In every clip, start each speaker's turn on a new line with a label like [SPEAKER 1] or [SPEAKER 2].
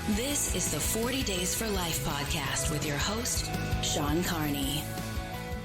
[SPEAKER 1] This is the 40 Days for Life podcast with your host, Shawn Carney.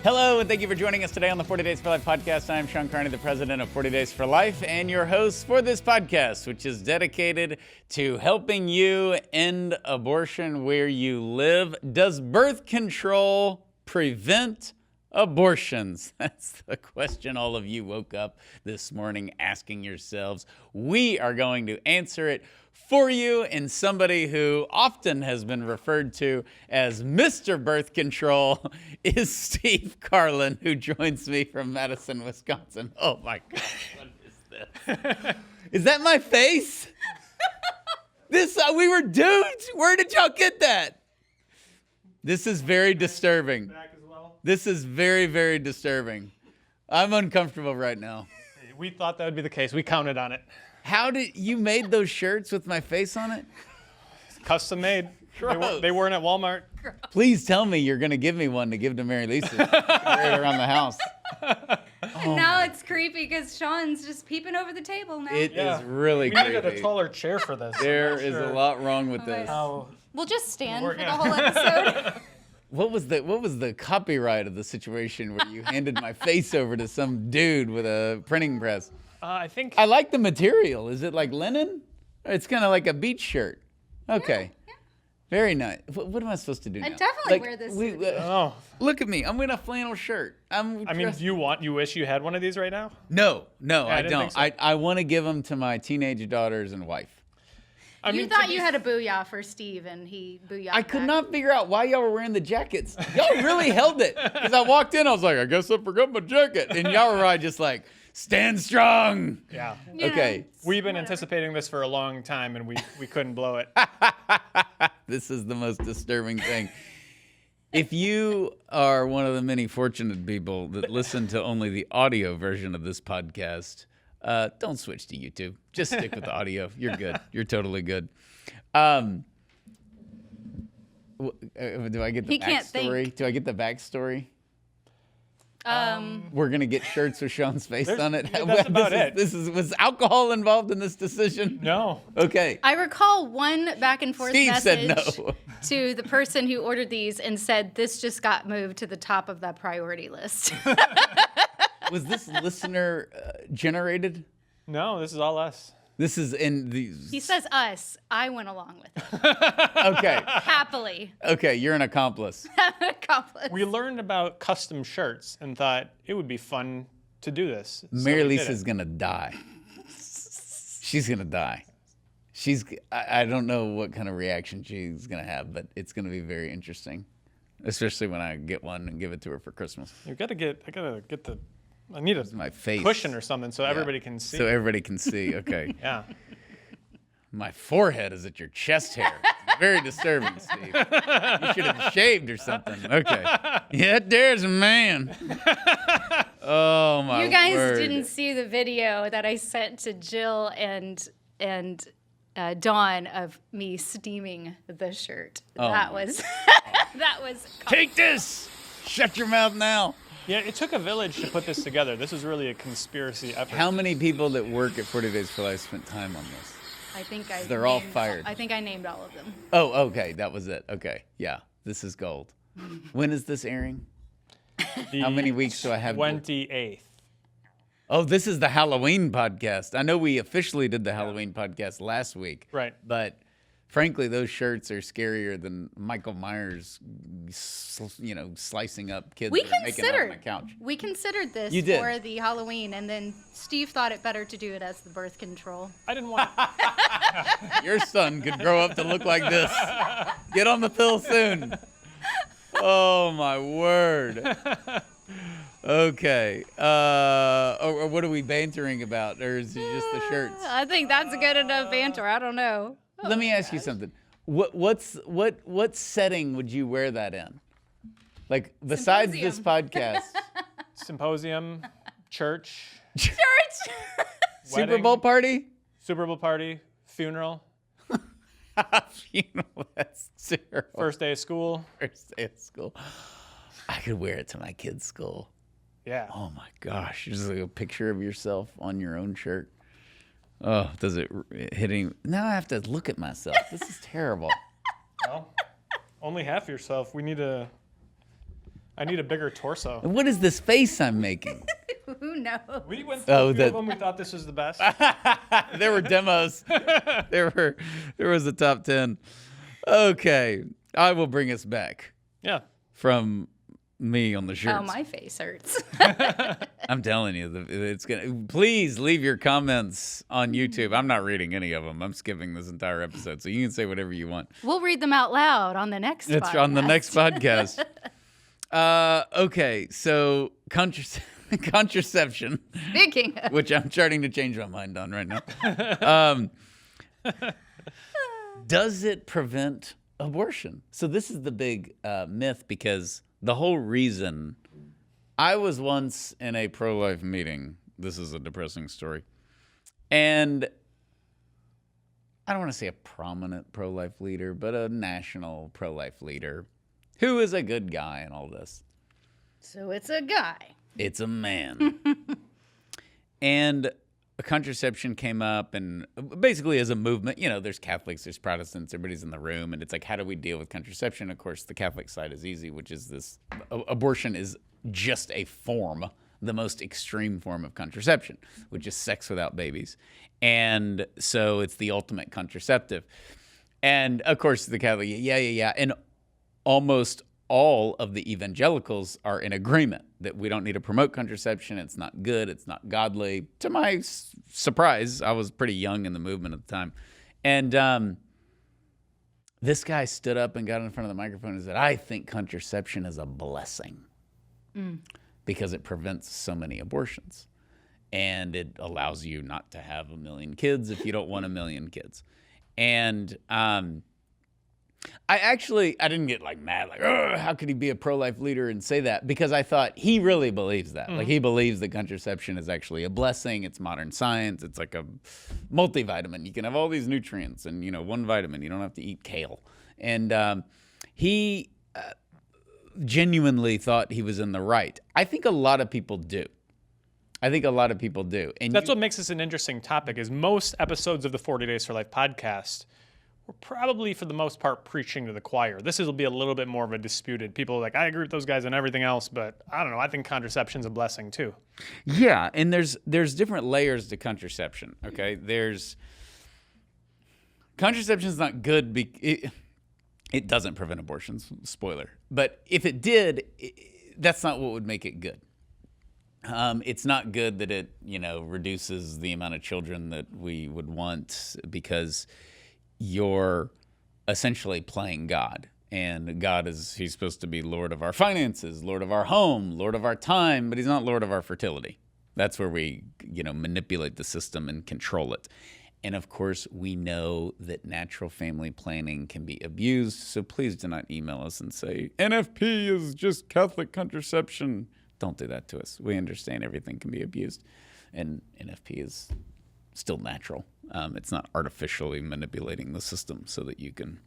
[SPEAKER 2] Hello, and thank you for joining us today on the 40 Days for Life podcast. I'm Shawn Carney, the president of 40 Days for Life, and your host for this podcast, which is dedicated to helping you end abortion where you live. Does birth control prevent abortions? That's the question all of you woke up this morning asking yourselves. We are going to answer it for you, and somebody who often has been referred to as Mr. Birth Control is Steve Carlin, who joins me from Madison, Wisconsin. Oh my God, what is this? Is that my face? We were duped. Where did y'all get that? This is very disturbing. This is very, very disturbing. I'm uncomfortable right now.
[SPEAKER 3] We thought that would be the case. We counted on it.
[SPEAKER 2] How did you made those shirts with my face on it?
[SPEAKER 3] Custom made. They weren't at Walmart.
[SPEAKER 2] Please tell me you're going to give me one to give to Mary Lisa. Wear it around the house.
[SPEAKER 4] And now it's creepy because Shawn's just peeping over the table now.
[SPEAKER 2] It is really
[SPEAKER 3] We
[SPEAKER 2] creepy.
[SPEAKER 3] needed a taller chair for this.
[SPEAKER 2] There is a lot wrong with this.
[SPEAKER 4] We'll just stand for the whole episode.
[SPEAKER 2] What was the copyright of the situation where you handed my face over to some dude with a printing press?
[SPEAKER 3] I
[SPEAKER 2] I like the material. Is it like linen? It's kind of like a beach shirt. Okay.
[SPEAKER 4] Yeah.
[SPEAKER 2] Very nice. What am I supposed to do now?
[SPEAKER 4] I'd definitely wear this.
[SPEAKER 2] Look at me. I'm wearing a flannel shirt.
[SPEAKER 3] You wish you had one of these right now?
[SPEAKER 2] No, I
[SPEAKER 3] didn't
[SPEAKER 2] don't.
[SPEAKER 3] think so.
[SPEAKER 2] I want to give them to my teenage daughters and wife.
[SPEAKER 4] You thought you had a booyah for Steve, and he booyah.
[SPEAKER 2] I could not figure out why y'all were wearing the jackets. Y'all really held it. Because I walked in, I was like, I guess I forgot my jacket. And y'all were just like, stand strong.
[SPEAKER 3] Yeah.
[SPEAKER 2] Okay.
[SPEAKER 3] We've been anticipating this for a long time, and we couldn't blow it.
[SPEAKER 2] This is the most disturbing thing. If you are one of the many fortunate people that listen to only the audio version of this podcast, don't switch to YouTube. Just stick with the audio. You're good. You're totally good. Do I get the backstory? Do I get the backstory? We're gonna get shirts with Shawn's face on it.
[SPEAKER 3] That's about it.
[SPEAKER 2] Was alcohol involved in this decision?
[SPEAKER 3] No.
[SPEAKER 2] Okay.
[SPEAKER 4] I recall one back and forth
[SPEAKER 2] Steve said
[SPEAKER 4] message
[SPEAKER 2] no.
[SPEAKER 4] to the person who ordered these and said this just got moved to the top of the priority list.
[SPEAKER 2] Was this listener generated?
[SPEAKER 3] No, this is all us.
[SPEAKER 2] This is in these.
[SPEAKER 4] He says us. I went along with it.
[SPEAKER 2] Okay.
[SPEAKER 4] Happily.
[SPEAKER 2] Okay, you're an accomplice.
[SPEAKER 4] Accomplice.
[SPEAKER 3] We learned about custom shirts and thought it would be fun to do this.
[SPEAKER 2] Mary Lisa's gonna die. She's gonna die. I don't know what kind of reaction she's gonna have, but it's gonna be very interesting, especially when I get one and give it to her for Christmas.
[SPEAKER 3] I need
[SPEAKER 2] My face.
[SPEAKER 3] cushion or something so everybody can see.
[SPEAKER 2] So everybody can see. Okay.
[SPEAKER 3] Yeah.
[SPEAKER 2] My forehead is at your chest hair. Very disturbing, Steve. You should have shaved or something. Okay. Yeah, there's a man. Oh my!
[SPEAKER 4] You guys
[SPEAKER 2] word.
[SPEAKER 4] didn't see the video that I sent to Jill and Dawn of me steaming the shirt. That was
[SPEAKER 2] Take this. Shut your mouth now.
[SPEAKER 3] Yeah, it took a village to put this together. This was really a conspiracy effort.
[SPEAKER 2] How many people that work at 40 Days for Life spent time on this? They're all fired.
[SPEAKER 4] I think I named all of them.
[SPEAKER 2] Oh, okay. That was it. Okay. Yeah. This is gold. When is this airing? How many weeks do I have?
[SPEAKER 3] 28th.
[SPEAKER 2] Oh, this is the Halloween podcast. I know we officially did the Halloween podcast last week.
[SPEAKER 3] Right.
[SPEAKER 2] But frankly, those shirts are scarier than Michael Myers, slicing up kids that are making out on the couch.
[SPEAKER 4] We considered this
[SPEAKER 2] You did.
[SPEAKER 4] for the Halloween, and then Steve thought it better to do it as the birth control.
[SPEAKER 3] I didn't want
[SPEAKER 2] Your son could grow up to look like this. Get on the pill soon. Oh, my word. Okay. Or what are we bantering about? Or is it just the shirts?
[SPEAKER 4] I think that's a good enough banter. I don't know.
[SPEAKER 2] Let me ask you something. What setting would you wear that in? Like, besides this podcast?
[SPEAKER 3] symposium, church,
[SPEAKER 4] Church.
[SPEAKER 2] Super
[SPEAKER 3] wedding,
[SPEAKER 2] Bowl party?
[SPEAKER 3] Super Bowl party, funeral,
[SPEAKER 2] Funeral, that's terrible.
[SPEAKER 3] first day of school.
[SPEAKER 2] First day of school. I could wear it to my kid's school.
[SPEAKER 3] Yeah.
[SPEAKER 2] Oh my gosh, just like a picture of yourself on your own shirt. Oh, does it hitting? Now I have to look at myself. This is terrible.
[SPEAKER 3] Well, only half yourself. I need a bigger torso.
[SPEAKER 2] What is this face I'm making?
[SPEAKER 4] Who knows?
[SPEAKER 3] We went through a few of them. We thought this was the best.
[SPEAKER 2] There were demos. There was a top 10. Okay, I will bring us back.
[SPEAKER 3] Yeah.
[SPEAKER 2] From me on the shirts.
[SPEAKER 4] Oh, my face hurts.
[SPEAKER 2] I'm telling you, it's gonna. Please leave your comments on YouTube. I'm not reading any of them. I'm skipping this entire episode, so you can say whatever you want.
[SPEAKER 4] We'll read them out loud on the next.
[SPEAKER 2] It's on the next podcast. Okay, so contraception.
[SPEAKER 4] Speaking of.
[SPEAKER 2] Which I'm starting to change my mind on right now. Does it prevent abortion? So this is the big myth, because the whole reason I was once in a pro-life meeting. This is a depressing story. And I don't want to say a prominent pro-life leader, but a national pro-life leader who is a good guy in all this.
[SPEAKER 4] So it's a guy.
[SPEAKER 2] It's a man. And a contraception came up, and basically as a movement, there's Catholics, there's Protestants, everybody's in the room, and it's like, how do we deal with contraception? Of course, the Catholic side is easy, which is this: abortion is just a form, the most extreme form of contraception, which is sex without babies. And so it's the ultimate contraceptive. And of course, the Catholic, yeah. And almost all of the evangelicals are in agreement that we don't need to promote contraception. It's not good. It's not godly. To my surprise, I was pretty young in the movement at the time. And this guy stood up and got in front of the microphone and said, I think contraception is a blessing because it prevents so many abortions. And it allows you not to have 1 million kids if you don't want 1 million kids. And I didn't get mad, how could he be a pro-life leader and say that? Because I thought he really believes that. He believes that contraception is actually a blessing. It's modern science. It's like a multivitamin. You can have all these nutrients and, one vitamin. You don't have to eat kale. And he genuinely thought he was in the right. I think a lot of people do. And
[SPEAKER 3] that's what makes this an interesting topic, is most episodes of the 40 Days for Life podcast, we're probably, for the most part, preaching to the choir. This will be a little bit more of a disputed. People are like, I agree with those guys on everything else, but I don't know. I think contraception's a blessing too.
[SPEAKER 2] Yeah, and there's different layers to contraception. Okay, contraception's not good. It doesn't prevent abortions. Spoiler. But if it did, that's not what would make it good. It's not good that it reduces the amount of children that we would want, because you're essentially playing God. And God he's supposed to be Lord of our finances, Lord of our home, Lord of our time, but he's not Lord of our fertility. That's where we, manipulate the system and control it. And of course, we know that natural family planning can be abused. So please do not email us and say, NFP is just Catholic contraception. Don't do that to us. We understand everything can be abused. And NFP is still natural. It's not artificially manipulating the system so that you can.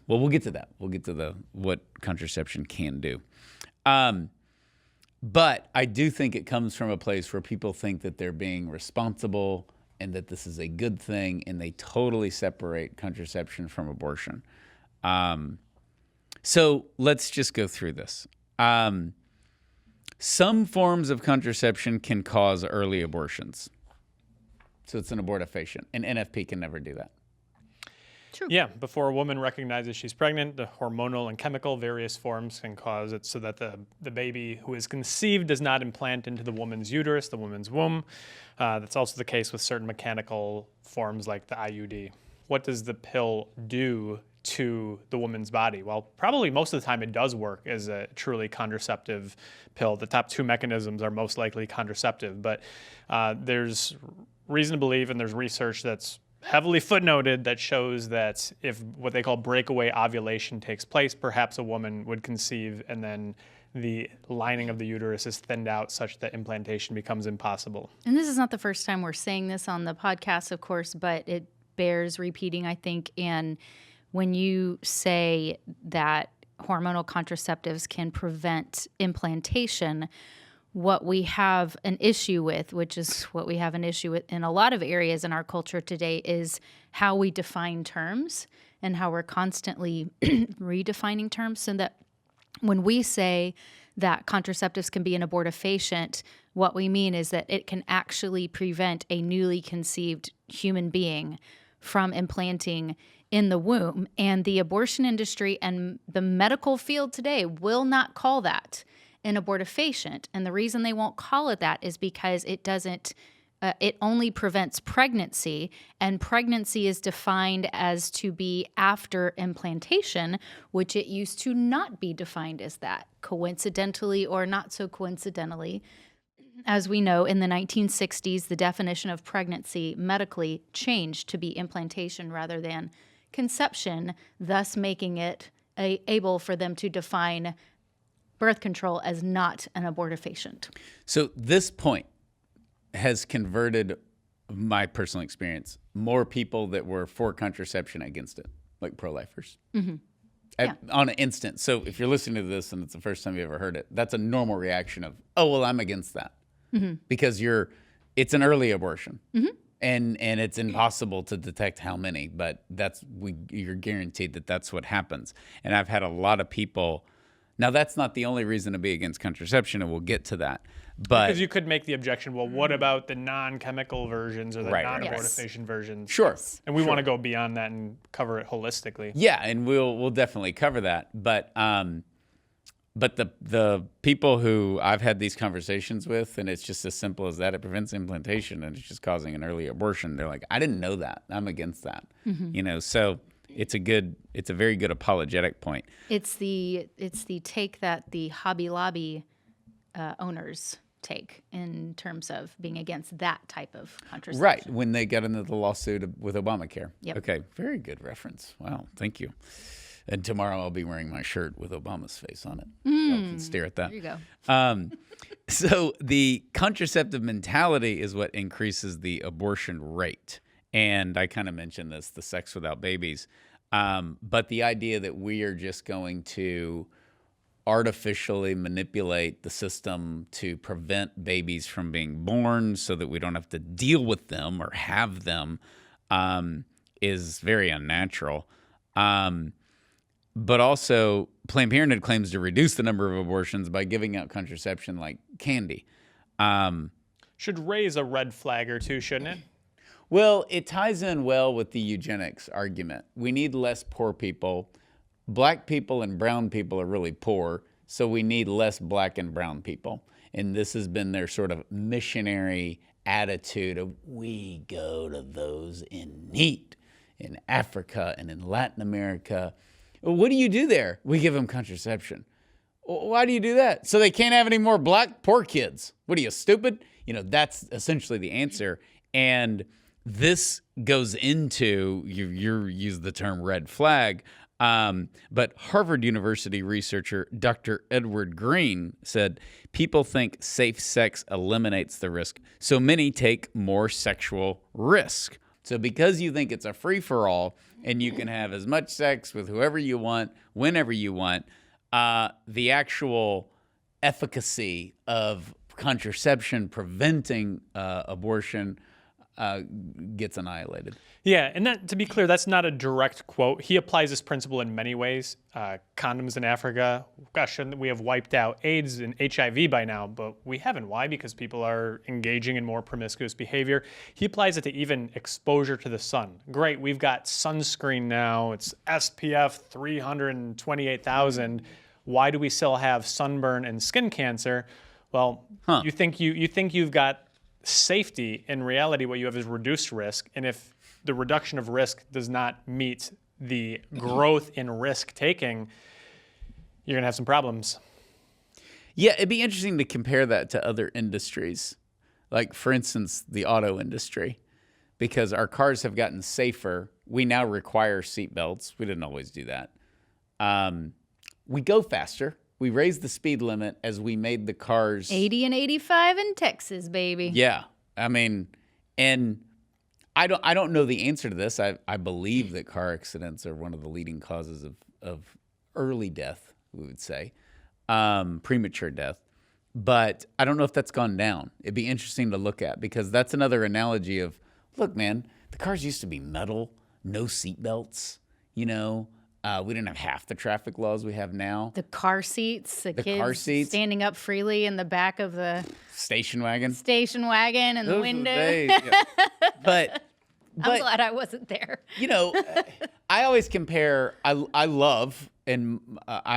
[SPEAKER 2] We'll get to that. We'll get to what contraception can do. But I do think it comes from a place where people think that they're being responsible and that this is a good thing, and they totally separate contraception from abortion. So let's just go through this. Some forms of contraception can cause early abortions. So it's an abortifacient, and NFP can never do that.
[SPEAKER 4] True.
[SPEAKER 3] Yeah, before a woman recognizes she's pregnant, the hormonal and chemical various forms can cause it so that the baby who is conceived does not implant into the woman's uterus, the woman's womb. That's also the case with certain mechanical forms like the IUD. What does the pill do to the woman's body? Well, probably most of the time it does work as a truly contraceptive pill. The top two mechanisms are most likely contraceptive, but there's reason to believe, and there's research that's heavily footnoted that shows that if what they call breakaway ovulation takes place, perhaps a woman would conceive and then the lining of the uterus is thinned out such that implantation becomes impossible.
[SPEAKER 4] And this is not the first time we're saying this on the podcast, of course, but it bears repeating, I think. And when you say that hormonal contraceptives can prevent implantation, what we have an issue with, which is what we have an issue with in a lot of areas in our culture today, is how we define terms and how we're constantly redefining terms, so that when we say that contraceptives can be an abortifacient, what we mean is that it can actually prevent a newly conceived human being from implanting in the womb. And the abortion industry and the medical field today will not call that an abortifacient. And the reason they won't call it that is because it doesn't, it only prevents pregnancy, and pregnancy is defined as to be after implantation, which it used to not be defined as that, coincidentally or not so coincidentally. As we know, in the 1960s, the definition of pregnancy medically changed to be implantation rather than conception, thus making it able for them to define birth control as not an abortifacient.
[SPEAKER 2] So this point has converted, my personal experience, more people that were for contraception against it, like pro-lifers.
[SPEAKER 4] Mm-hmm. Yeah.
[SPEAKER 2] On an instant. So if you're listening to this and it's the first time you ever heard it, that's a normal reaction of, oh, well, I'm against that. Mm-hmm. Because it's an early abortion. Mm-hmm. And it's impossible to detect how many, but you're guaranteed that that's what happens. And I've had a lot of people. Now, that's not the only reason to be against contraception, and we'll get to that. But
[SPEAKER 3] because you could make the objection, well, what about the non-chemical versions or the non-abortifacient versions?
[SPEAKER 2] Sure.
[SPEAKER 3] And we want to go beyond that and cover it holistically.
[SPEAKER 2] Yeah, and we'll definitely cover that. But the people who I've had these conversations with, and it's just as simple as that, it prevents implantation and it's just causing an early abortion. They're like, I didn't know that. I'm against that. Mm-hmm. So it's a very good apologetic point. It's
[SPEAKER 4] the take that the Hobby Lobby owners take in terms of being against that type of contraception.
[SPEAKER 2] Right, when they got into the lawsuit with Obamacare.
[SPEAKER 4] Yep.
[SPEAKER 2] Okay, very good reference. Wow, thank you. And tomorrow I'll be wearing my shirt with Obama's face on it. Y'all can stare at that.
[SPEAKER 4] There you go.
[SPEAKER 2] So the contraceptive mentality is what increases the abortion rate. And I kind of mentioned this, the sex without babies. But the idea that we are just going to artificially manipulate the system to prevent babies from being born so that we don't have to deal with them or have them is very unnatural. But also, Planned Parenthood claims to reduce the number of abortions by giving out contraception like candy.
[SPEAKER 3] Should raise a red flag or two, shouldn't it?
[SPEAKER 2] Well, it ties in well with the eugenics argument. We need less poor people. Black people and brown people are really poor, so we need less black and brown people. And this has been their sort of missionary attitude of, we go to those in need in Africa and in Latin America. Well, what do you do there? We give them contraception. Why do you do that? So they can't have any more black poor kids. What are you, stupid? That's essentially the answer. And this goes into, you use the term red flag, but Harvard University researcher Dr. Edward Green said, people think safe sex eliminates the risk, so many take more sexual risk. So because you think it's a free-for-all and you can have as much sex with whoever you want, whenever you want, the actual efficacy of contraception preventing abortion gets annihilated.
[SPEAKER 3] Yeah, and that, to be clear, that's not a direct quote. He applies this principle in many ways. Condoms in Africa, gosh, shouldn't we have wiped out AIDS and HIV by now? But we haven't. Why? Because people are engaging in more promiscuous behavior. He applies it to even exposure to the sun. Great, we've got sunscreen now. It's SPF 328,000. Why do we still have sunburn and skin cancer? Well, you think you've got safety. In reality, what you have is reduced risk. And if the reduction of risk does not meet the growth in risk taking, you're going to have some problems.
[SPEAKER 2] Yeah, it'd be interesting to compare that to other industries. Like, for instance, the auto industry. Because our cars have gotten safer, we now require seatbelts. We didn't always do that. We go faster. We raised the speed limit as we made the cars
[SPEAKER 4] 80 and 85 in Texas, baby.
[SPEAKER 2] Yeah. I mean, and I don't know the answer to this. I believe that car accidents are one of the leading causes of early death, we would say, premature death. But I don't know if that's gone down. It'd be interesting to look at because that's another analogy of, look, man, the cars used to be metal, no seatbelts, we didn't have half the traffic laws we have now.
[SPEAKER 4] The car seats, the kids
[SPEAKER 2] car seats.
[SPEAKER 4] standing up freely in the back of the
[SPEAKER 2] Station wagon.
[SPEAKER 4] And the
[SPEAKER 2] Those were
[SPEAKER 4] window.
[SPEAKER 2] days, yeah. But
[SPEAKER 4] I'm glad I wasn't there.
[SPEAKER 2] I always compare. I love, and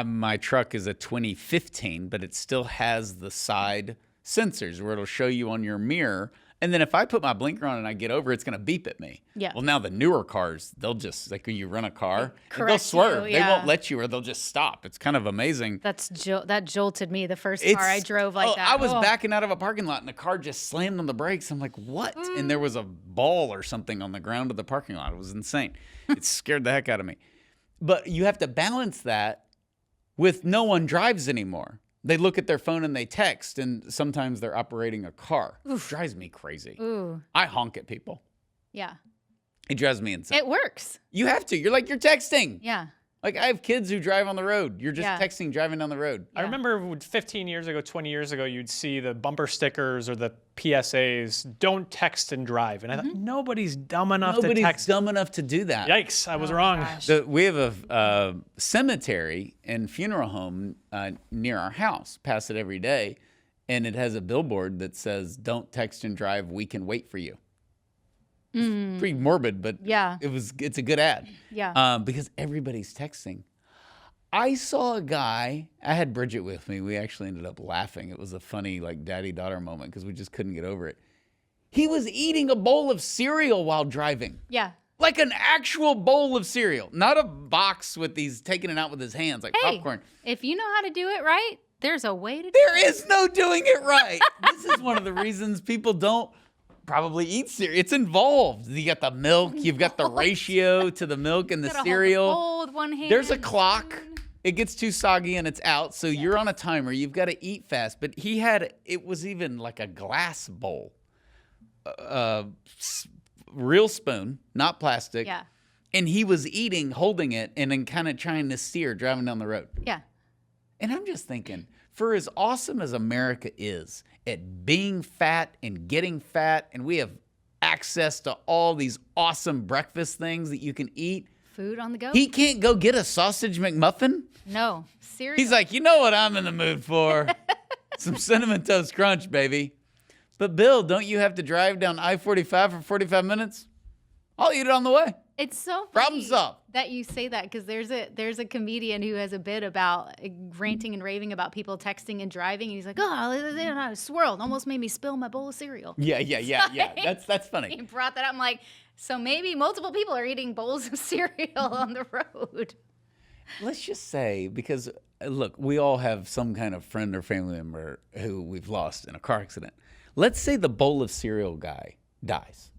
[SPEAKER 2] my truck is a 2015, but it still has the side sensors where it'll show you on your mirror. And then if I put my blinker on and I get over, it's going to beep at me.
[SPEAKER 4] Yeah.
[SPEAKER 2] Well, now the newer cars, they'll just, like when you run a car,
[SPEAKER 4] Correct
[SPEAKER 2] they'll swerve.
[SPEAKER 4] you,
[SPEAKER 2] They
[SPEAKER 4] yeah.
[SPEAKER 2] won't let you or they'll just stop. It's kind of amazing.
[SPEAKER 4] That jolted me the first car I drove like that.
[SPEAKER 2] I was backing out of a parking lot and the car just slammed on the brakes. I'm like, what? And there was a ball or something on the ground of the parking lot. It was insane. It scared the heck out of me. But you have to balance that with no one drives anymore. They look at their phone and they text, and sometimes they're operating a car. Oof. Drives me crazy.
[SPEAKER 4] Ooh.
[SPEAKER 2] I honk at people.
[SPEAKER 4] Yeah.
[SPEAKER 2] It drives me insane.
[SPEAKER 4] It works.
[SPEAKER 2] You have to. You're texting.
[SPEAKER 4] Yeah.
[SPEAKER 2] Like I have kids who drive on the road. You're just texting, driving down the road.
[SPEAKER 3] I remember 15 years ago, 20 years ago, you'd see the bumper stickers or the PSAs, don't text and drive. And I thought, nobody's dumb enough to text.
[SPEAKER 2] Nobody's dumb enough to do that.
[SPEAKER 3] Yikes, I was wrong.
[SPEAKER 4] Gosh.
[SPEAKER 2] We have a cemetery and funeral home near our house. Pass it every day. And it has a billboard that says, don't text and drive. We can wait for you. It's pretty morbid, but it's a good ad.
[SPEAKER 4] Yeah.
[SPEAKER 2] Because everybody's texting. I saw a guy, I had Bridget with me. We actually ended up laughing. It was a funny daddy-daughter moment because we just couldn't get over it. He was eating a bowl of cereal while driving.
[SPEAKER 4] Yeah.
[SPEAKER 2] Like an actual bowl of cereal, not a box with these, taking it out with his hands like popcorn.
[SPEAKER 4] If you know how to do it right, there's a way to do it.
[SPEAKER 2] There is no doing it right. This is one of the reasons people don't probably eat cereal. It's involved. You got the milk, you've got the ratio to the milk and the cereal.
[SPEAKER 4] Hold the bowl with one hand.
[SPEAKER 2] There's a clock. It gets too soggy and it's out, so you're on a timer. You've got to eat fast. But it was even like a glass bowl. Real spoon, not plastic.
[SPEAKER 4] Yeah.
[SPEAKER 2] And he was eating, holding it, and then kind of trying to steer, driving down the road.
[SPEAKER 4] Yeah.
[SPEAKER 2] And I'm just thinking, for as awesome as America is at being fat and getting fat, and we have access to all these awesome breakfast things that you can eat.
[SPEAKER 4] Food on the go?
[SPEAKER 2] He can't go get a sausage McMuffin?
[SPEAKER 4] No. Seriously.
[SPEAKER 2] He's like, you know what I'm in the mood for? Some Cinnamon Toast Crunch, baby. But Bill, don't you have to drive down I-45 for 45 minutes? I'll eat it on the way.
[SPEAKER 4] It's so
[SPEAKER 2] Problem
[SPEAKER 4] funny
[SPEAKER 2] solved.
[SPEAKER 4] that you say that because there's a comedian who has a bit about ranting and raving about people texting and driving. And he's like, I swirled, almost made me spill my bowl of cereal.
[SPEAKER 2] Yeah. That's funny.
[SPEAKER 4] He brought that up. I'm like, so maybe multiple people are eating bowls of cereal on the road.
[SPEAKER 2] Let's just say, because look, we all have some kind of friend or family member who we've lost in a car accident. Let's say the bowl of cereal guy dies.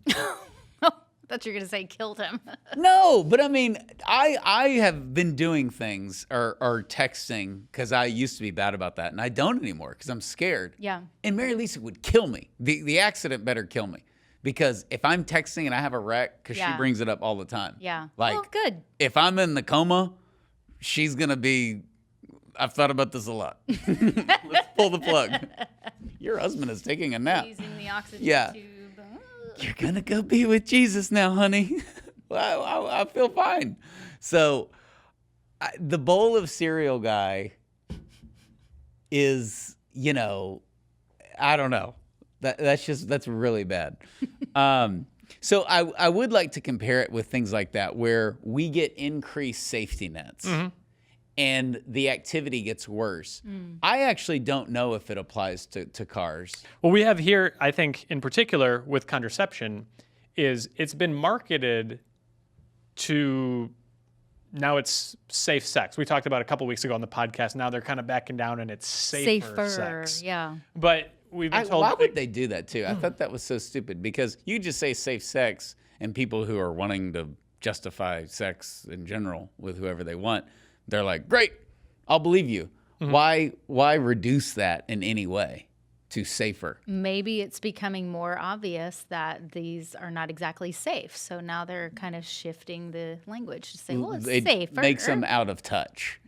[SPEAKER 4] I thought you were going to say killed him.
[SPEAKER 2] No, but I mean, I have been doing things or texting because I used to be bad about that, and I don't anymore because I'm scared.
[SPEAKER 4] Yeah.
[SPEAKER 2] And Mary Lisa would kill me. The accident better kill me because if I'm texting and I have a wreck, because she brings it up all the time.
[SPEAKER 4] Yeah.
[SPEAKER 2] Like,
[SPEAKER 4] well, good.
[SPEAKER 2] If I'm in the coma, she's going to be, I've thought about this a lot. Let's pull the plug. Your husband is taking a nap.
[SPEAKER 4] Using the oxygen tube.
[SPEAKER 2] You're going to go be with Jesus now, honey. Well, I feel fine. So the bowl of cereal guy is, I don't know. That's really bad. So I would like to compare it with things like that where we get increased safety nets. Mm-hmm. And the activity gets worse. I actually don't know if it applies to cars.
[SPEAKER 3] What we have here, I think, in particular with contraception, is it's been marketed to now it's safe sex. We talked about it a couple weeks ago on the podcast. Now they're kind of backing down and it's safer sex.
[SPEAKER 4] Yeah.
[SPEAKER 3] But we've been told.
[SPEAKER 2] Why would they do that too? I thought that was so stupid because you just say safe sex and people who are wanting to justify sex in general with whoever they want, they're like, great, I'll believe you. Mm-hmm. Why reduce that in any way to safer?
[SPEAKER 4] Maybe it's becoming more obvious that these are not exactly safe. So now they're kind of shifting the language to say, well, it's safer.
[SPEAKER 2] Makes them out of touch.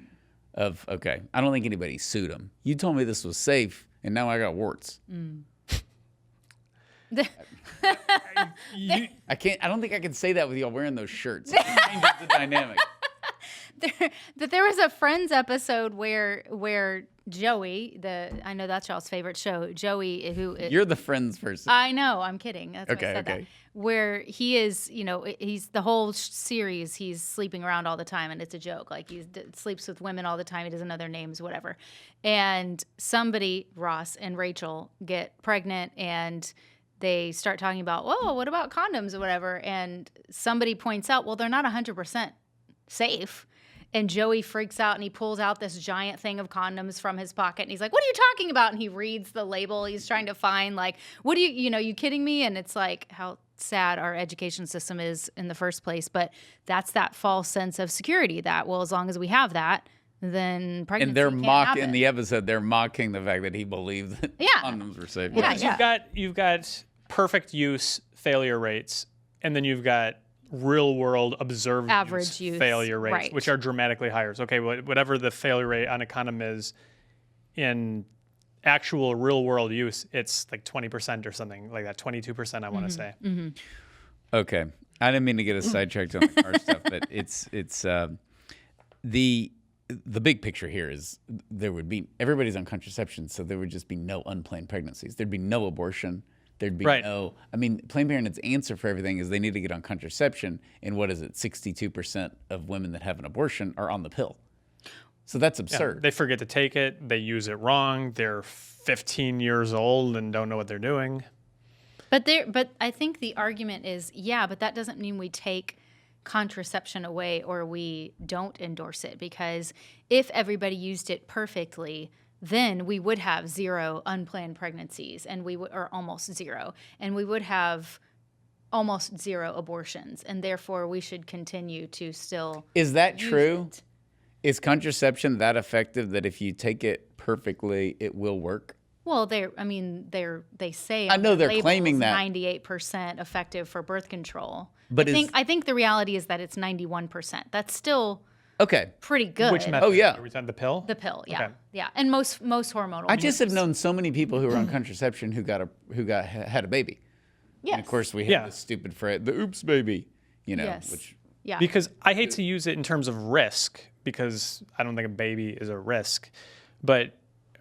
[SPEAKER 2] Okay, I don't think anybody sued him. You told me this was safe, and now I got warts. I can't. I don't think I can say that with y'all wearing those shirts. It changes the dynamic.
[SPEAKER 4] There was a Friends episode where Joey, I know that's y'all's favorite show, Joey,
[SPEAKER 2] You're the Friends person.
[SPEAKER 4] I know, I'm kidding. That's why I said
[SPEAKER 2] Okay.
[SPEAKER 4] that. Where he is, he's the whole series, he's sleeping around all the time, and it's a joke. Like, he sleeps with women all the time. He doesn't know their names, whatever. And somebody, Ross and Rachel, get pregnant, and they start talking about, oh, what about condoms or whatever? And somebody points out, well, they're not 100% safe. And Joey freaks out, and he pulls out this giant thing of condoms from his pocket, and he's like, what are you talking about? And he reads the label. He's trying to find, like, what are you kidding me? And it's like how sad our education system is in the first place. But that's that false sense of security that, well, as long as we have that, then pregnancy
[SPEAKER 2] And they're
[SPEAKER 4] can't
[SPEAKER 2] mocking
[SPEAKER 4] happen.
[SPEAKER 2] in the episode. They're mocking the fact that he believed that
[SPEAKER 4] Yeah.
[SPEAKER 2] condoms were safe.
[SPEAKER 4] Yeah.
[SPEAKER 3] You've got perfect use failure rates, and then you've got real world observed
[SPEAKER 4] Average use,
[SPEAKER 3] failure rates,
[SPEAKER 4] right.
[SPEAKER 3] which are dramatically higher. So, okay, whatever the failure rate on a condom is in actual real world use, it's like 20% or something like that, 22%, I want to say.
[SPEAKER 2] Okay, I didn't mean to get us sidetracked on the car stuff, but it's the big picture here is everybody's on contraception, so there would just be no unplanned pregnancies. There'd be no abortion. There'd be
[SPEAKER 3] Right.
[SPEAKER 2] Planned Parenthood's answer for everything is they need to get on contraception, and what is it? 62% of women that have an abortion are on the pill. So that's absurd.
[SPEAKER 3] They forget to take it. They use it wrong. They're 15 years old and don't know what they're doing.
[SPEAKER 4] But I think the argument is, but that doesn't mean we take contraception away or we don't endorse it, because if everybody used it perfectly, then we would have zero unplanned pregnancies, or almost zero, and we would have almost zero abortions, and therefore we should continue to still.
[SPEAKER 2] Is that
[SPEAKER 4] use
[SPEAKER 2] true?
[SPEAKER 4] it.
[SPEAKER 2] Is contraception that effective that if you take it perfectly, it will work?
[SPEAKER 4] Well, they say
[SPEAKER 2] I know
[SPEAKER 4] on the
[SPEAKER 2] they're
[SPEAKER 4] labels
[SPEAKER 2] claiming that.
[SPEAKER 4] 98% effective for birth control.
[SPEAKER 2] But
[SPEAKER 4] I think the reality is that it's 91%. That's still
[SPEAKER 2] Okay.
[SPEAKER 4] pretty good.
[SPEAKER 3] Which method?
[SPEAKER 2] Oh, yeah.
[SPEAKER 3] Are we talking the pill?
[SPEAKER 4] The pill, yeah,
[SPEAKER 3] Okay.
[SPEAKER 4] yeah, and most hormonal.
[SPEAKER 2] I just have known so many people who were on contraception who had a baby.
[SPEAKER 4] Yes.
[SPEAKER 2] And of course, we have
[SPEAKER 3] Yeah.
[SPEAKER 2] this stupid phrase, the oops baby,
[SPEAKER 4] Yes.
[SPEAKER 2] which
[SPEAKER 4] Yeah.
[SPEAKER 3] Because I hate to use it in terms of risk, because I don't think a baby is a risk, but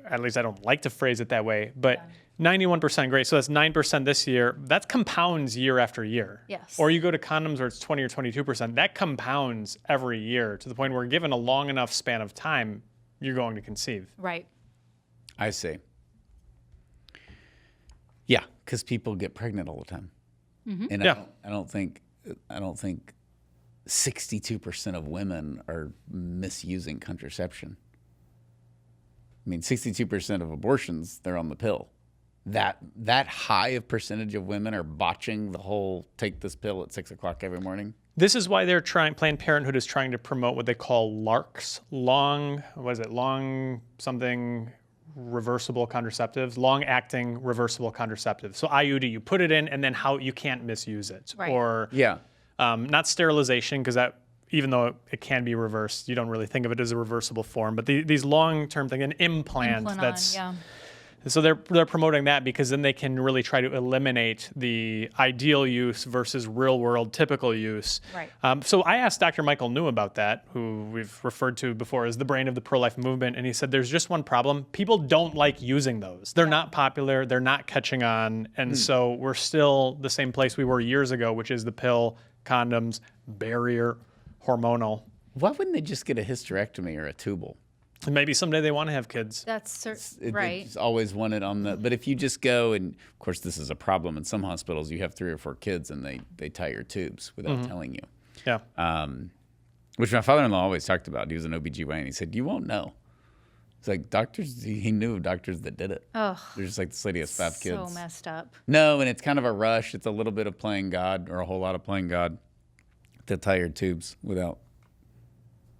[SPEAKER 3] at least I don't like to phrase it that way. But 91% great. So that's 9% this year. That compounds year after year.
[SPEAKER 4] Yes.
[SPEAKER 3] Or you go to condoms where it's 20 or 22%. That compounds every year to the point where, given a long enough span of time, you're going to conceive.
[SPEAKER 4] Right.
[SPEAKER 2] I see. Yeah, because people get pregnant all the time. And
[SPEAKER 3] Yeah.
[SPEAKER 2] I don't think 62% of women are misusing contraception. I mean, 62% of abortions, they're on the pill. That high of percentage of women are botching the whole take this pill at 6 o'clock every morning.
[SPEAKER 3] This is why Planned Parenthood is trying to promote what they call LARCs, long something reversible contraceptives, long-acting reversible contraceptives. So IUD, you put it in, and then how you can't misuse it.
[SPEAKER 4] Right.
[SPEAKER 3] Or
[SPEAKER 2] Yeah.
[SPEAKER 3] not sterilization, because that, even though it can be reversed, you don't really think of it as a reversible form. But these long-term thing, an implant,
[SPEAKER 4] Implanon, yeah.
[SPEAKER 3] So they're promoting that because then they can really try to eliminate the ideal use versus real-world typical use.
[SPEAKER 4] Right.
[SPEAKER 3] So I asked Dr. Michael New about that, who we've referred to before as the brain of the pro-life movement, and he said there's just one problem. People don't like using those. They're not popular. They're not catching on. And so we're still the same place we were years ago, which is the pill, condoms, barrier, hormonal.
[SPEAKER 2] Why wouldn't they just get a hysterectomy or a tubal?
[SPEAKER 3] And maybe someday they want to have kids.
[SPEAKER 4] That's
[SPEAKER 2] They
[SPEAKER 4] right.
[SPEAKER 2] just always wanted on the. But if you just go, and of course this is a problem in some hospitals, you have 3 or 4 kids and they tie your tubes without telling you.
[SPEAKER 3] Yeah.
[SPEAKER 2] Which my father-in-law always talked about. He was an OBGYN. He said, you won't know. It's like doctors, he knew of doctors that did it.
[SPEAKER 4] Oh,
[SPEAKER 2] They're just like, this lady has 5 kids.
[SPEAKER 4] so messed up.
[SPEAKER 2] No, and it's kind of a rush. It's a little bit of playing God, or a whole lot of playing God, to tie your tubes without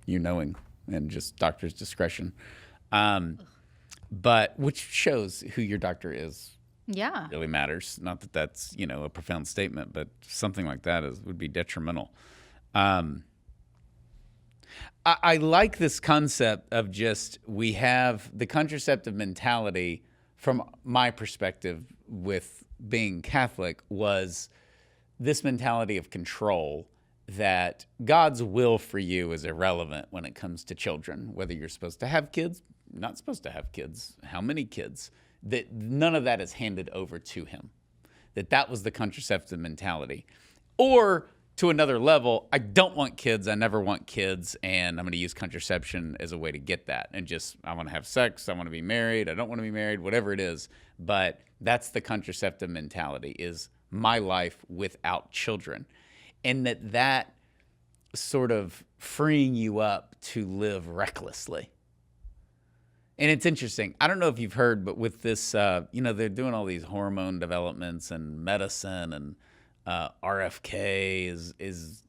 [SPEAKER 2] you knowing, and just doctor's discretion. But which shows who your doctor is
[SPEAKER 4] Yeah.
[SPEAKER 2] really matters. Not that that's, a profound statement, but something like that would be detrimental. I like this concept of just we have the contraceptive mentality from my perspective with being Catholic was this mentality of control that God's will for you is irrelevant when it comes to children, whether you're supposed to have kids, not supposed to have kids, how many kids, that none of that is handed over to him. That was the contraceptive mentality. Or to another level, I don't want kids, I never want kids, and I'm going to use contraception as a way to get that. And just, I want to have sex, I want to be married, I don't want to be married, whatever it is. But that's the contraceptive mentality, is my life without children. And that sort of freeing you up to live recklessly. And it's interesting. I don't know if you've heard, but with this, they're doing all these hormone developments and medicine, and RFK is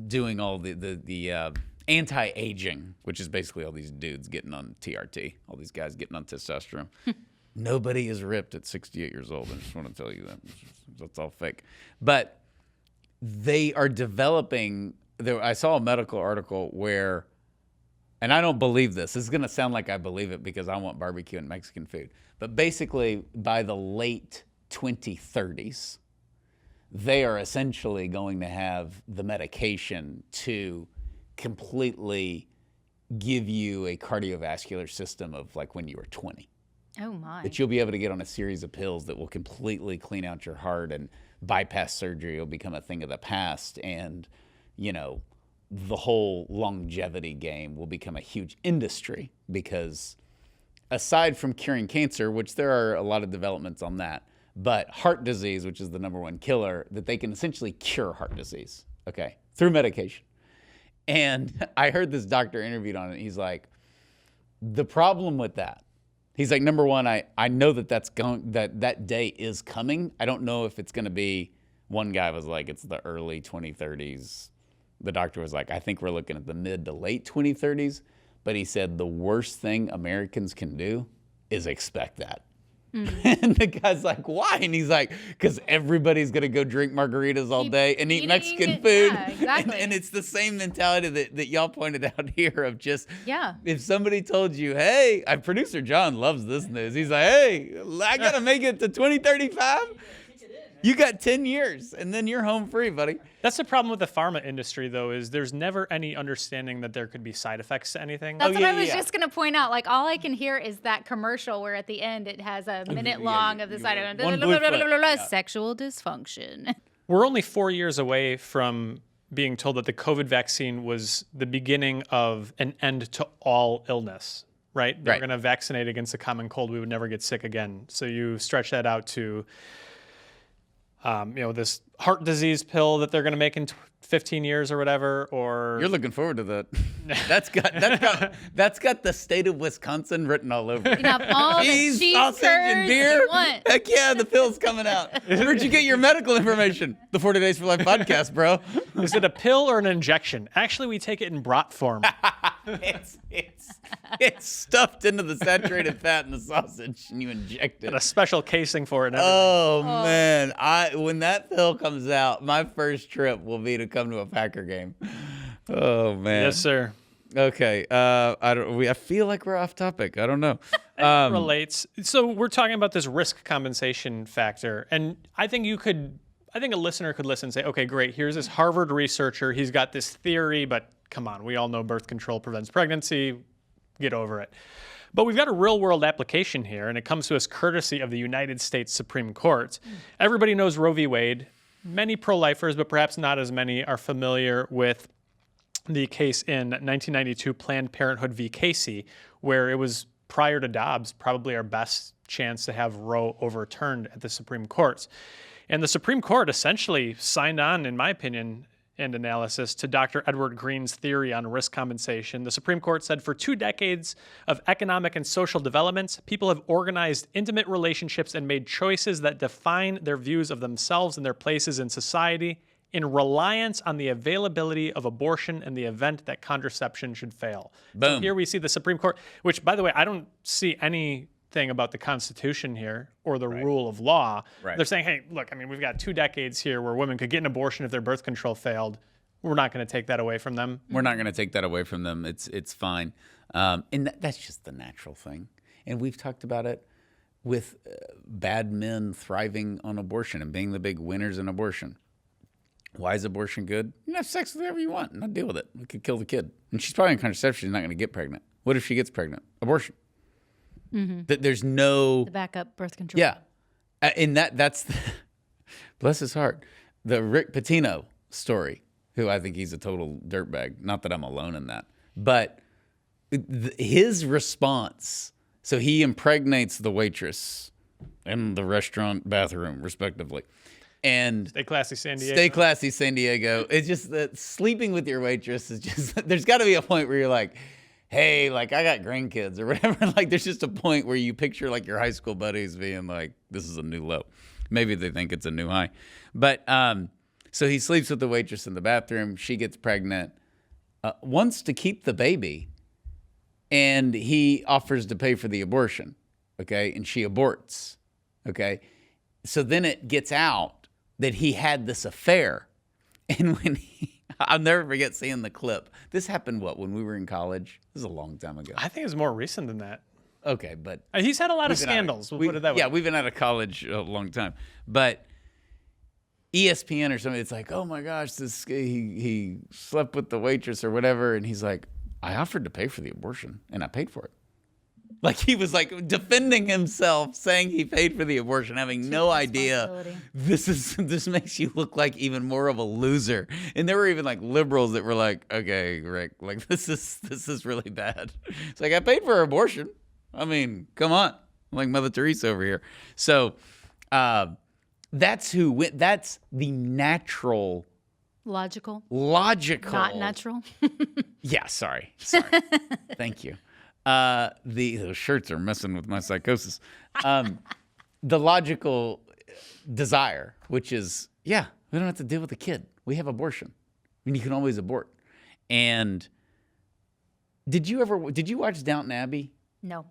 [SPEAKER 2] doing all the anti-aging, which is basically all these dudes getting on TRT, all these guys getting on testosterone. Nobody is ripped at 68 years old. I just want to tell you that. That's all fake. But they are developing. I saw a medical article where, and I don't believe this. This is going to sound like I believe it because I want barbecue and Mexican food. But basically, by the late 2030s, they are essentially going to have the medication to completely give you a cardiovascular system of like when you were 20.
[SPEAKER 4] Oh, my.
[SPEAKER 2] That you'll be able to get on a series of pills that will completely clean out your heart, and bypass surgery will become a thing of the past. And, the whole longevity game will become a huge industry because aside from curing cancer, which there are a lot of developments on that, but heart disease, which is the number one killer, that they can essentially cure heart disease, through medication. And I heard this doctor interviewed on it. He's like, the problem with that, he's like, number one, I know that day is coming. I don't know if it's going to be, one guy was like, it's the early 2030s. The doctor was like, I think we're looking at the mid to late 2030s. But he said the worst thing Americans can do is expect that. And the guy's like, why? And he's like, because everybody's going to go drink margaritas all day and eat Mexican food.
[SPEAKER 4] Yeah, exactly.
[SPEAKER 2] And it's the same mentality that y'all pointed out here of just,
[SPEAKER 4] Yeah.
[SPEAKER 2] If somebody told you, hey, producer John loves this news. He's like, hey, I got to make it to 2035. You got 10 years, and then you're home free, buddy.
[SPEAKER 3] That's the problem with the pharma industry, though, is there's never any understanding that there could be side effects to anything.
[SPEAKER 4] That's what I was just going to point out. Like, all I can hear is that commercial where at the end it has a minute long of the side of sexual dysfunction.
[SPEAKER 3] We're only 4 years away from being told that the COVID vaccine was the beginning of an end to all illness, right? They're going to vaccinate against the common cold. We would never get sick again. So you stretch that out to this heart disease pill that they're going to make in 15 years or whatever, or
[SPEAKER 2] you're looking forward to that. That's got the state of Wisconsin written all over it.
[SPEAKER 4] You have all
[SPEAKER 2] cheese,
[SPEAKER 4] the cheese
[SPEAKER 2] sausage, and beer. Heck yeah, the pill's coming out. Where'd you get your medical information? The 40 Days for Life podcast, bro.
[SPEAKER 3] Is it a pill or an injection? Actually, we take it in brat form.
[SPEAKER 2] It's stuffed into the saturated fat in the sausage, and you inject it.
[SPEAKER 3] And a special casing for it. And
[SPEAKER 2] oh man, when that pill comes out, my first trip will be to come to a Packer game. Oh man.
[SPEAKER 3] Yes, sir.
[SPEAKER 2] Okay. I feel like we're off topic. I don't know.
[SPEAKER 3] It relates. So we're talking about this risk compensation factor, and I think a listener could listen and say, okay, great. Here's this Harvard researcher. He's got this theory, but come on, we all know birth control prevents pregnancy. Get over it. But we've got a real-world application here, and it comes to us courtesy of the United States Supreme Court. Everybody knows Roe v. Wade. Many pro-lifers, but perhaps not as many, are familiar with the case in 1992, Planned Parenthood v. Casey, where it was, prior to Dobbs, probably our best chance to have Roe overturned at the Supreme Court. And the Supreme Court essentially signed on, in my opinion, and analysis to Dr. Edward Green's theory on risk compensation. The Supreme Court said for 2 decades of economic and social developments, people have organized intimate relationships and made choices that define their views of themselves and their places in society in reliance on the availability of abortion in the event that contraception should fail.
[SPEAKER 2] Boom.
[SPEAKER 3] So here we see the Supreme Court, which, by the way, I don't see anything about the Constitution here or the rule of law.
[SPEAKER 2] Right.
[SPEAKER 3] They're saying, hey, look, we've got 2 decades here where women could get an abortion if their birth control failed. we're not going to take that away from them.
[SPEAKER 2] We're not going to take that away from them. It's fine. And that's just the natural thing. And we've talked about it with bad men thriving on abortion and being the big winners in abortion. Why is abortion good? You can have sex with whoever you want and not deal with it. It could kill the kid. And she's probably on contraception. She's not going to get pregnant. What if she gets pregnant? Abortion. There's no...
[SPEAKER 4] The backup birth control.
[SPEAKER 2] Yeah. And that's... bless his heart. The Rick Pitino story, who I think he's a total dirtbag. Not that I'm alone in that. But his response... So he impregnates the waitress in the restaurant bathroom, respectively. And
[SPEAKER 3] Stay classy, San Diego.
[SPEAKER 2] Stay classy, San Diego. It's just that sleeping with your waitress is just, there's got to be a point where you're like, hey, like I got grandkids or whatever. Like there's just a point where you picture like your high school buddies being like, this is a new low. Maybe they think it's a new high. But so he sleeps with the waitress in the bathroom. She gets pregnant, wants to keep the baby. And he offers to pay for the abortion, okay? And she aborts, okay? So then it gets out that he had this affair. And I'll never forget seeing the clip. This happened, when we were in college? This is a long time ago.
[SPEAKER 3] I think it was more recent than that.
[SPEAKER 2] Okay, but...
[SPEAKER 3] He's had a lot of scandals. We'll put it that way.
[SPEAKER 2] Yeah, we've been out of college a long time. But ESPN or something, it's like, oh my gosh, he slept with the waitress or whatever. And he's like, I offered to pay for the abortion, and I paid for it. Like he was like defending himself, saying he paid for the abortion, having no idea. This makes you look like even more of a loser. And there were even like liberals that were like, okay, Rick, like this is really bad. It's like I paid for abortion. I mean, come on, I'm like Mother Teresa over here. So that's the natural.
[SPEAKER 4] Logical.
[SPEAKER 2] Not
[SPEAKER 4] natural.
[SPEAKER 2] Yeah, sorry. Thank you. Those shirts are messing with my psychosis. The logical desire, which is, we don't have to deal with a kid. We have abortion. I mean, you can always abort. And did you watch Downton Abbey?
[SPEAKER 4] No.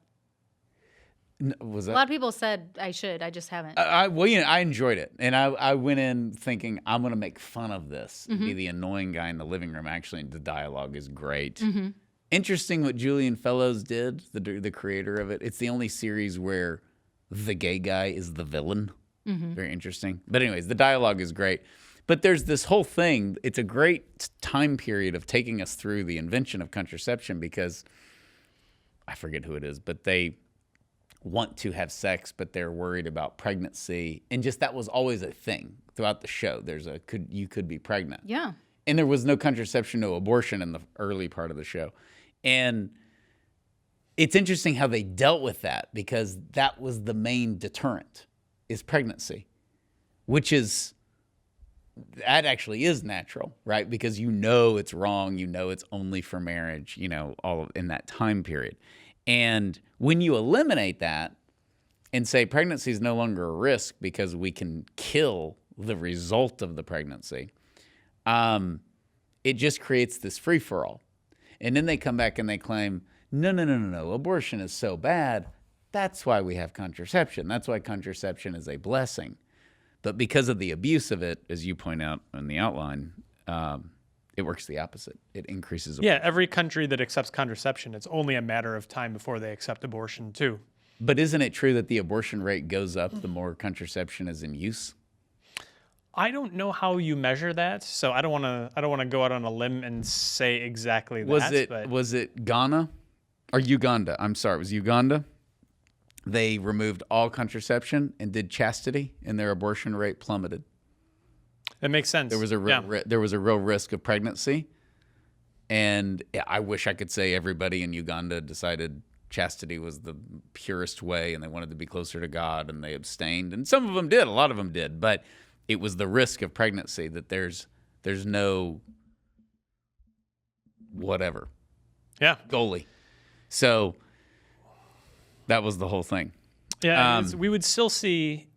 [SPEAKER 2] Was that?
[SPEAKER 4] A lot of people said I should. I just haven't.
[SPEAKER 2] I enjoyed it. And I went in thinking, I'm going to make fun of this and be the annoying guy in the living room. Actually, the dialogue is great. Interesting what Julian Fellows did, the creator of it. It's the only series where the gay guy is the villain. Very interesting. But anyways, the dialogue is great. But there's this whole thing. It's a great time period of taking us through the invention of contraception because I forget who it is, but they want to have sex, but they're worried about pregnancy. And just that was always a thing throughout the show. You could be pregnant.
[SPEAKER 4] Yeah.
[SPEAKER 2] And there was no contraception, no abortion in the early part of the show. And it's interesting how they dealt with that because that was the main deterrent is pregnancy, that actually is natural, right? Because it's wrong, it's only for marriage, in that time period. And when you eliminate that and say pregnancy is no longer a risk because we can kill the result of the pregnancy, it just creates this free-for-all. And then they come back and they claim, no, abortion is so bad. That's why we have contraception. That's why contraception is a blessing. But because of the abuse of it, as you point out in the outline, it works the opposite. It increases.
[SPEAKER 3] Yeah, every country that accepts contraception, it's only a matter of time before they accept abortion too.
[SPEAKER 2] But isn't it true that the abortion rate goes up the more contraception is in use?
[SPEAKER 3] I don't know how you measure that, so I don't want to go out on a limb and say exactly that.
[SPEAKER 2] Was it Ghana or Uganda? I'm sorry, it was Uganda. They removed all contraception and did chastity, and their abortion rate plummeted.
[SPEAKER 3] It makes sense.
[SPEAKER 2] There was a real risk of pregnancy, and I wish I could say everybody in Uganda decided chastity was the purest way, and they wanted to be closer to God, and they abstained. And some of them did, a lot of them did, but it was the risk of pregnancy that there's no whatever.
[SPEAKER 3] Yeah.
[SPEAKER 2] Goalie. So that was the whole thing.
[SPEAKER 3] Yeah, we would still see,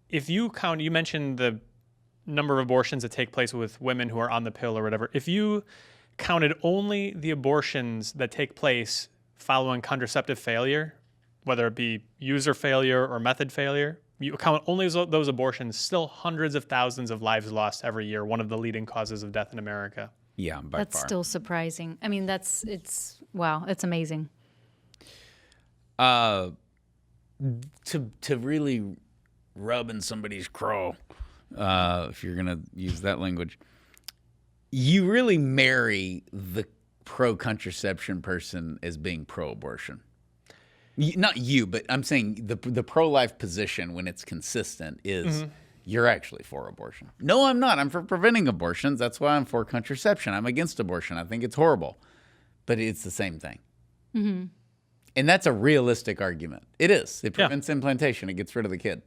[SPEAKER 3] if you mentioned the number of abortions that take place with women who are on the pill or whatever. If you counted only the abortions that take place following contraceptive failure, whether it be user failure or method failure, you count only those abortions, still hundreds of thousands of lives lost every year, one of the leading causes of death in America.
[SPEAKER 2] Yeah, by
[SPEAKER 4] That's
[SPEAKER 2] far.
[SPEAKER 4] still surprising. I mean, wow, it's amazing.
[SPEAKER 2] To really rub in somebody's craw, if you're gonna use that language, you really marry the pro-contraception person as being pro-abortion. Not you, but I'm saying the pro-life position, when it's consistent, is you're actually for abortion. No, I'm not. I'm for preventing abortions. That's why I'm for contraception. I'm against abortion. I think it's horrible. But it's the same thing. Mm-hmm. And that's a realistic argument. It is. It prevents implantation. It gets rid of the kid.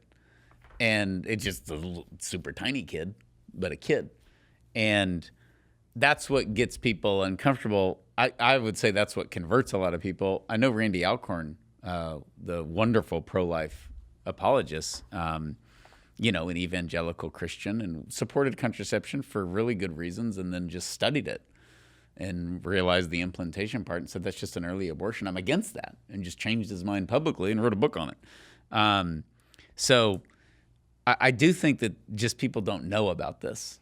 [SPEAKER 2] And it's just a little, super tiny kid, but a kid. And that's what gets people uncomfortable. I would say that's what converts a lot of people. I know Randy Alcorn, the wonderful pro-life apologist, an evangelical Christian, and supported contraception for really good reasons, and then just studied it and realized the implantation part and said, that's just an early abortion. I'm against that, and just changed his mind publicly and wrote a book on it. So I do think that just people don't know about this.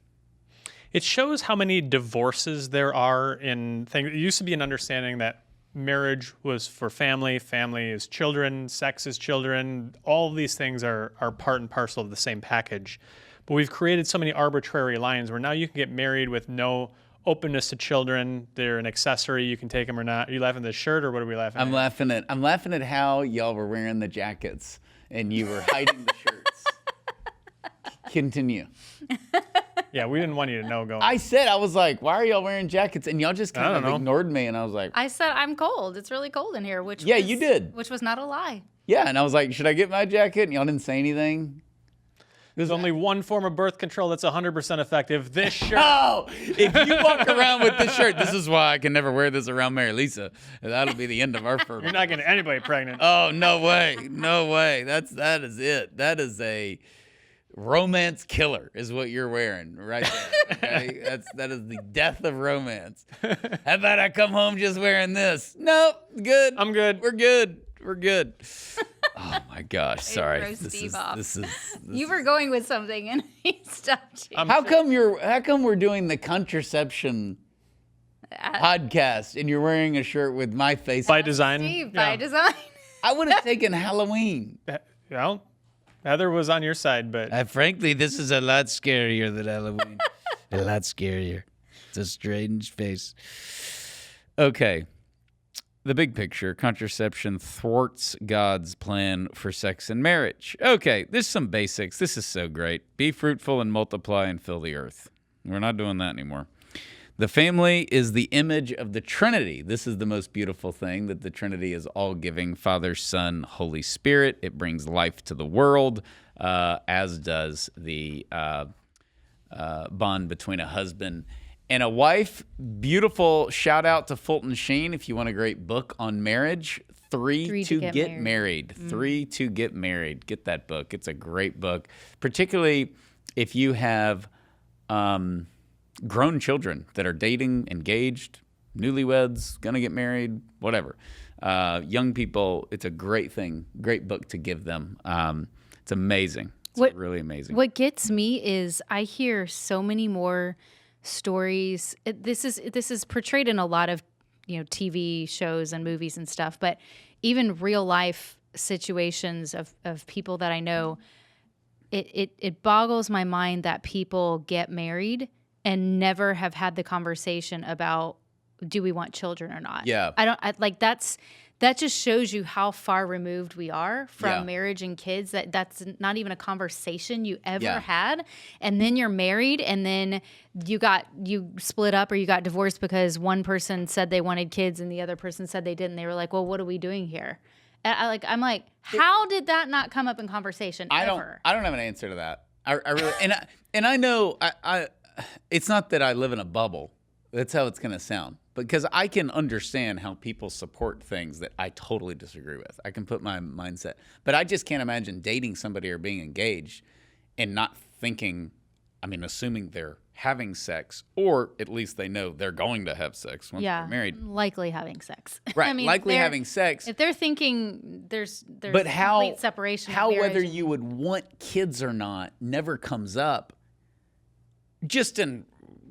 [SPEAKER 3] It shows how many divorces there are in things. It used to be an understanding that marriage was for family is children, sex is children. All of these things are part and parcel of the same package. But we've created so many arbitrary lines where now you can get married with no openness to children. They're an accessory. You can take them or not. Are you laughing at the shirt, or what are we laughing at?
[SPEAKER 2] I'm laughing at how y'all were wearing the jackets and you were hiding the shirts. Continue.
[SPEAKER 3] Yeah, we didn't want you to know going.
[SPEAKER 2] I was like, why are y'all wearing jackets? And y'all just kind of ignored me. And I was like,
[SPEAKER 4] I said, I'm cold. It's really cold in here,
[SPEAKER 2] you did.
[SPEAKER 4] Which was not a lie.
[SPEAKER 2] Yeah. And I was like, should I get my jacket? And y'all didn't say anything.
[SPEAKER 3] There's only one form of birth control that's 100% effective. This shirt.
[SPEAKER 2] Oh, if you walk around with this shirt, this is why I can never wear this around Mary Lisa. That'll be the end of our fur.
[SPEAKER 3] You're not getting anybody pregnant.
[SPEAKER 2] Oh, no way. No way. That is it. That is a romance killer is what you're wearing right there. Okay? That is the death of romance. How about I come home just wearing this? Nope, good.
[SPEAKER 3] I'm good.
[SPEAKER 2] We're good. We're good. Oh my gosh, sorry.
[SPEAKER 4] Throw Steve off.
[SPEAKER 2] This is
[SPEAKER 4] You were going with something and he stopped you.
[SPEAKER 2] How come we're doing the contraception podcast and you're wearing a shirt with my face
[SPEAKER 3] By
[SPEAKER 2] on it?
[SPEAKER 3] design.
[SPEAKER 4] Steve, by design.
[SPEAKER 2] I would have taken Halloween.
[SPEAKER 3] Well, Heather was on your side, but
[SPEAKER 2] Frankly, this is a lot scarier than Halloween. A lot scarier. It's a strange face. Okay. The big picture, contraception thwarts God's plan for sex and marriage. Okay, there's some basics. This is so great. Be fruitful and multiply and fill the earth. We're not doing that anymore. The family is the image of the Trinity. This is the most beautiful thing, that the Trinity is all-giving, Father, Son, Holy Spirit. It brings life to the world, as does the bond between a husband and a wife. Beautiful shout out to Fulton Sheen if you want a great book on marriage. Three to get married. 3 to Get Married. Get that book. It's a great book, particularly if you have grown children that are dating, engaged, newlyweds, gonna get married, whatever. Young people, it's a great thing, great book to give them. It's amazing. It's really amazing.
[SPEAKER 4] What gets me is I hear so many more stories. This is portrayed in a lot of TV shows and movies and stuff, but even real life situations of people that I know, it boggles my mind that people get married and never have had the conversation about, do we want children or not?
[SPEAKER 2] Yeah.
[SPEAKER 4] That just shows you how far removed we are from marriage and kids. That's not even a conversation you ever had. And then you're married, and then you split up or you got divorced because one person said they wanted kids and the other person said they didn't. They were like, well, what are we doing here? And I'm like, how did that not come up in conversation ever?
[SPEAKER 2] I don't have an answer to that. I really and I know it's not that I live in a bubble. That's how it's going to sound. Because I can understand how people support things that I totally disagree with. I can put my mindset. But I just can't imagine dating somebody or being engaged and not thinking, assuming they're having sex, or at least they know they're going to have sex once they're married.
[SPEAKER 4] Likely having sex.
[SPEAKER 2] Right, likely having sex.
[SPEAKER 4] If they're thinking there's
[SPEAKER 2] but
[SPEAKER 4] complete separation.
[SPEAKER 2] How whether you would want kids or not never comes up just in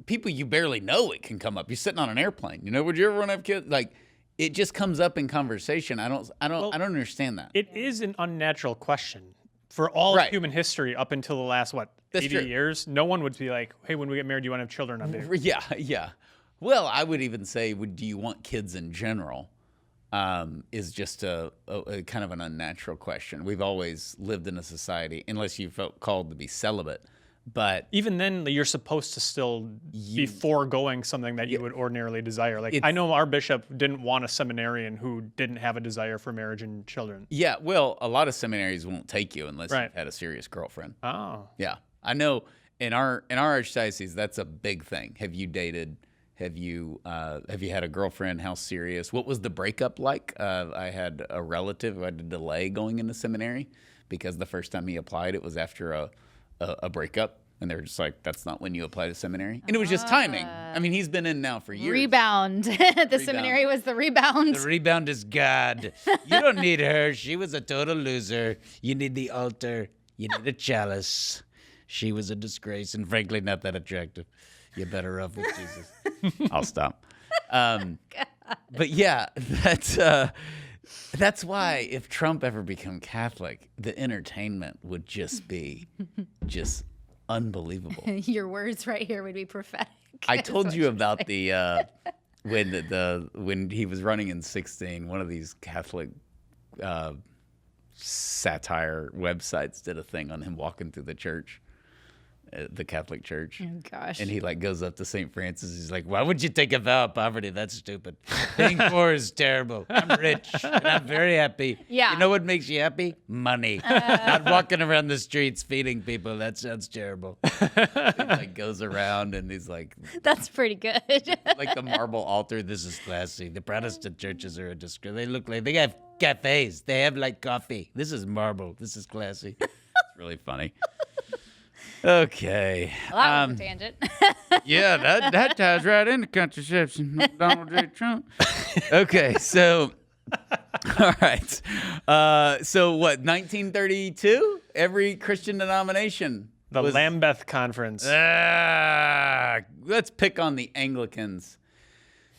[SPEAKER 2] people you barely know, it can come up. You're sitting on an airplane. Would you ever want to have kids? Like, it just comes up in conversation. I don't understand that.
[SPEAKER 3] It is an unnatural question. For all of human history, up until the last, 80 years, no one would be like, hey, when we get married, do you want to have children?
[SPEAKER 2] Yeah. Well, I would even say, do you want kids in general? Is just a kind of an unnatural question. We've always lived in a society, unless you felt called to be celibate. But
[SPEAKER 3] even then, you're supposed to still be foregoing something that you would ordinarily desire. Like, I know our bishop didn't want a seminarian who didn't have a desire for marriage and children.
[SPEAKER 2] Yeah, well, a lot of seminaries won't take you unless you've had a serious girlfriend.
[SPEAKER 3] Oh.
[SPEAKER 2] Yeah, I know. In our archdiocese, that's a big thing. Have you dated? Have you had a girlfriend? How serious? What was the breakup like? I had a relative who had to delay going into seminary because the first time he applied, it was after a breakup, and they were just like, "That's not when you apply to seminary." And it was just timing. I mean, he's been in now for years.
[SPEAKER 4] Rebound. The seminary was the rebound.
[SPEAKER 2] The rebound is God. You don't need her. She was a total loser. You need the altar. You need a chalice. She was a disgrace, and frankly, not that attractive. You're better off with Jesus. I'll stop. But yeah, that's why if Trump ever became Catholic, the entertainment would just be unbelievable.
[SPEAKER 4] Your words right here would be prophetic.
[SPEAKER 2] I told you about the when he was running in 2016, one of these Catholic satire websites did a thing on him walking through the church. The Catholic Church.
[SPEAKER 4] Oh, gosh.
[SPEAKER 2] And he goes up to St. Francis. He's like, why would you take a vow of poverty? That's stupid. Being poor is terrible. I'm rich and I'm very happy.
[SPEAKER 4] Yeah.
[SPEAKER 2] You know what makes you happy? Money. Not walking around the streets feeding people. That sounds terrible. He goes around and he's like,
[SPEAKER 4] that's pretty good.
[SPEAKER 2] like the marble altar. This is classy. The Protestant churches are a disgrace. They look like they have cafes. They have coffee. This is marble. This is classy. It's really funny. Okay.
[SPEAKER 4] Well, that was a tangent.
[SPEAKER 2] Yeah, that ties right into contraception. Donald J. Trump. Okay, so, all right. So what, 1932? Every Christian denomination.
[SPEAKER 3] The Lambeth Conference.
[SPEAKER 2] Let's pick on the Anglicans.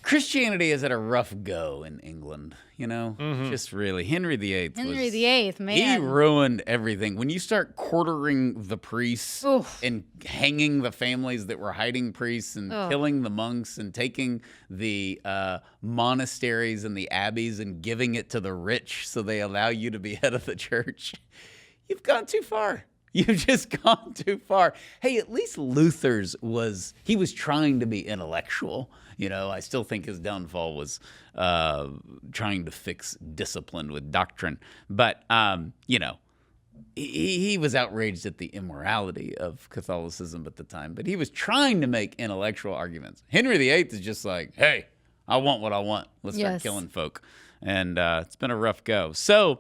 [SPEAKER 2] Christianity has had a rough go in England, just really. Henry VIII.
[SPEAKER 4] Henry VIII, man.
[SPEAKER 2] He ruined everything. When you start quartering the priests and hanging the families that were hiding priests and killing the monks and taking the monasteries and the abbeys and giving it to the rich so they allow you to be head of the church, you've gone too far. You've just gone too far. Hey, at least Luther's was trying to be intellectual. I still think his downfall was trying to fix discipline with doctrine. But, he was outraged at the immorality of Catholicism at the time. But he was trying to make intellectual arguments. Henry VIII is just like, hey, I want what I want. Let's start killing folk. And it's been a rough go. So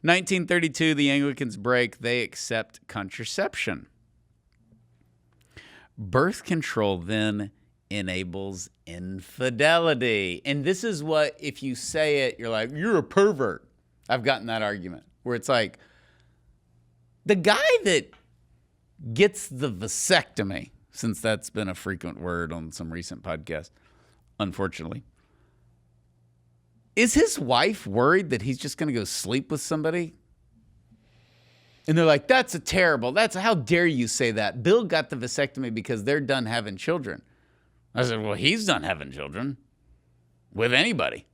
[SPEAKER 2] 1932, the Anglicans break. They accept contraception. Birth control then enables infidelity. And this is what, if you say it, you're like, you're a pervert. I've gotten that argument where it's like, the guy that gets the vasectomy, since that's been a frequent word on some recent podcasts, unfortunately, is his wife worried that he's just going to go sleep with somebody? And they're like, how dare you say that? Bill got the vasectomy because they're done having children. I said, well, he's done having children with anybody.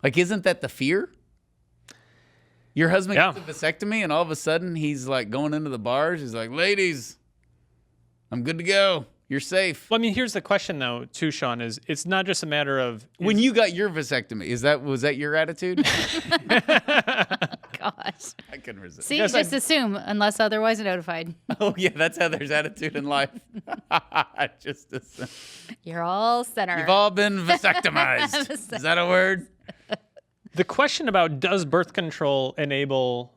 [SPEAKER 2] Isn't that the fear? Your husband gets a vasectomy and all of a sudden he's going into the bars. He's like, ladies, I'm good to go. You're safe.
[SPEAKER 3] Well, I mean, here's the question, though, too, Shawn, is it's not just a matter of...
[SPEAKER 2] When you got your vasectomy, was that your attitude?
[SPEAKER 4] Gosh.
[SPEAKER 2] I couldn't resist.
[SPEAKER 4] See, just assume, unless otherwise notified.
[SPEAKER 2] Oh, yeah, that's Heather's attitude in life. Just assume.
[SPEAKER 4] You're all center.
[SPEAKER 2] You've all been vasectomized. Is that a word?
[SPEAKER 3] The question about does birth control enable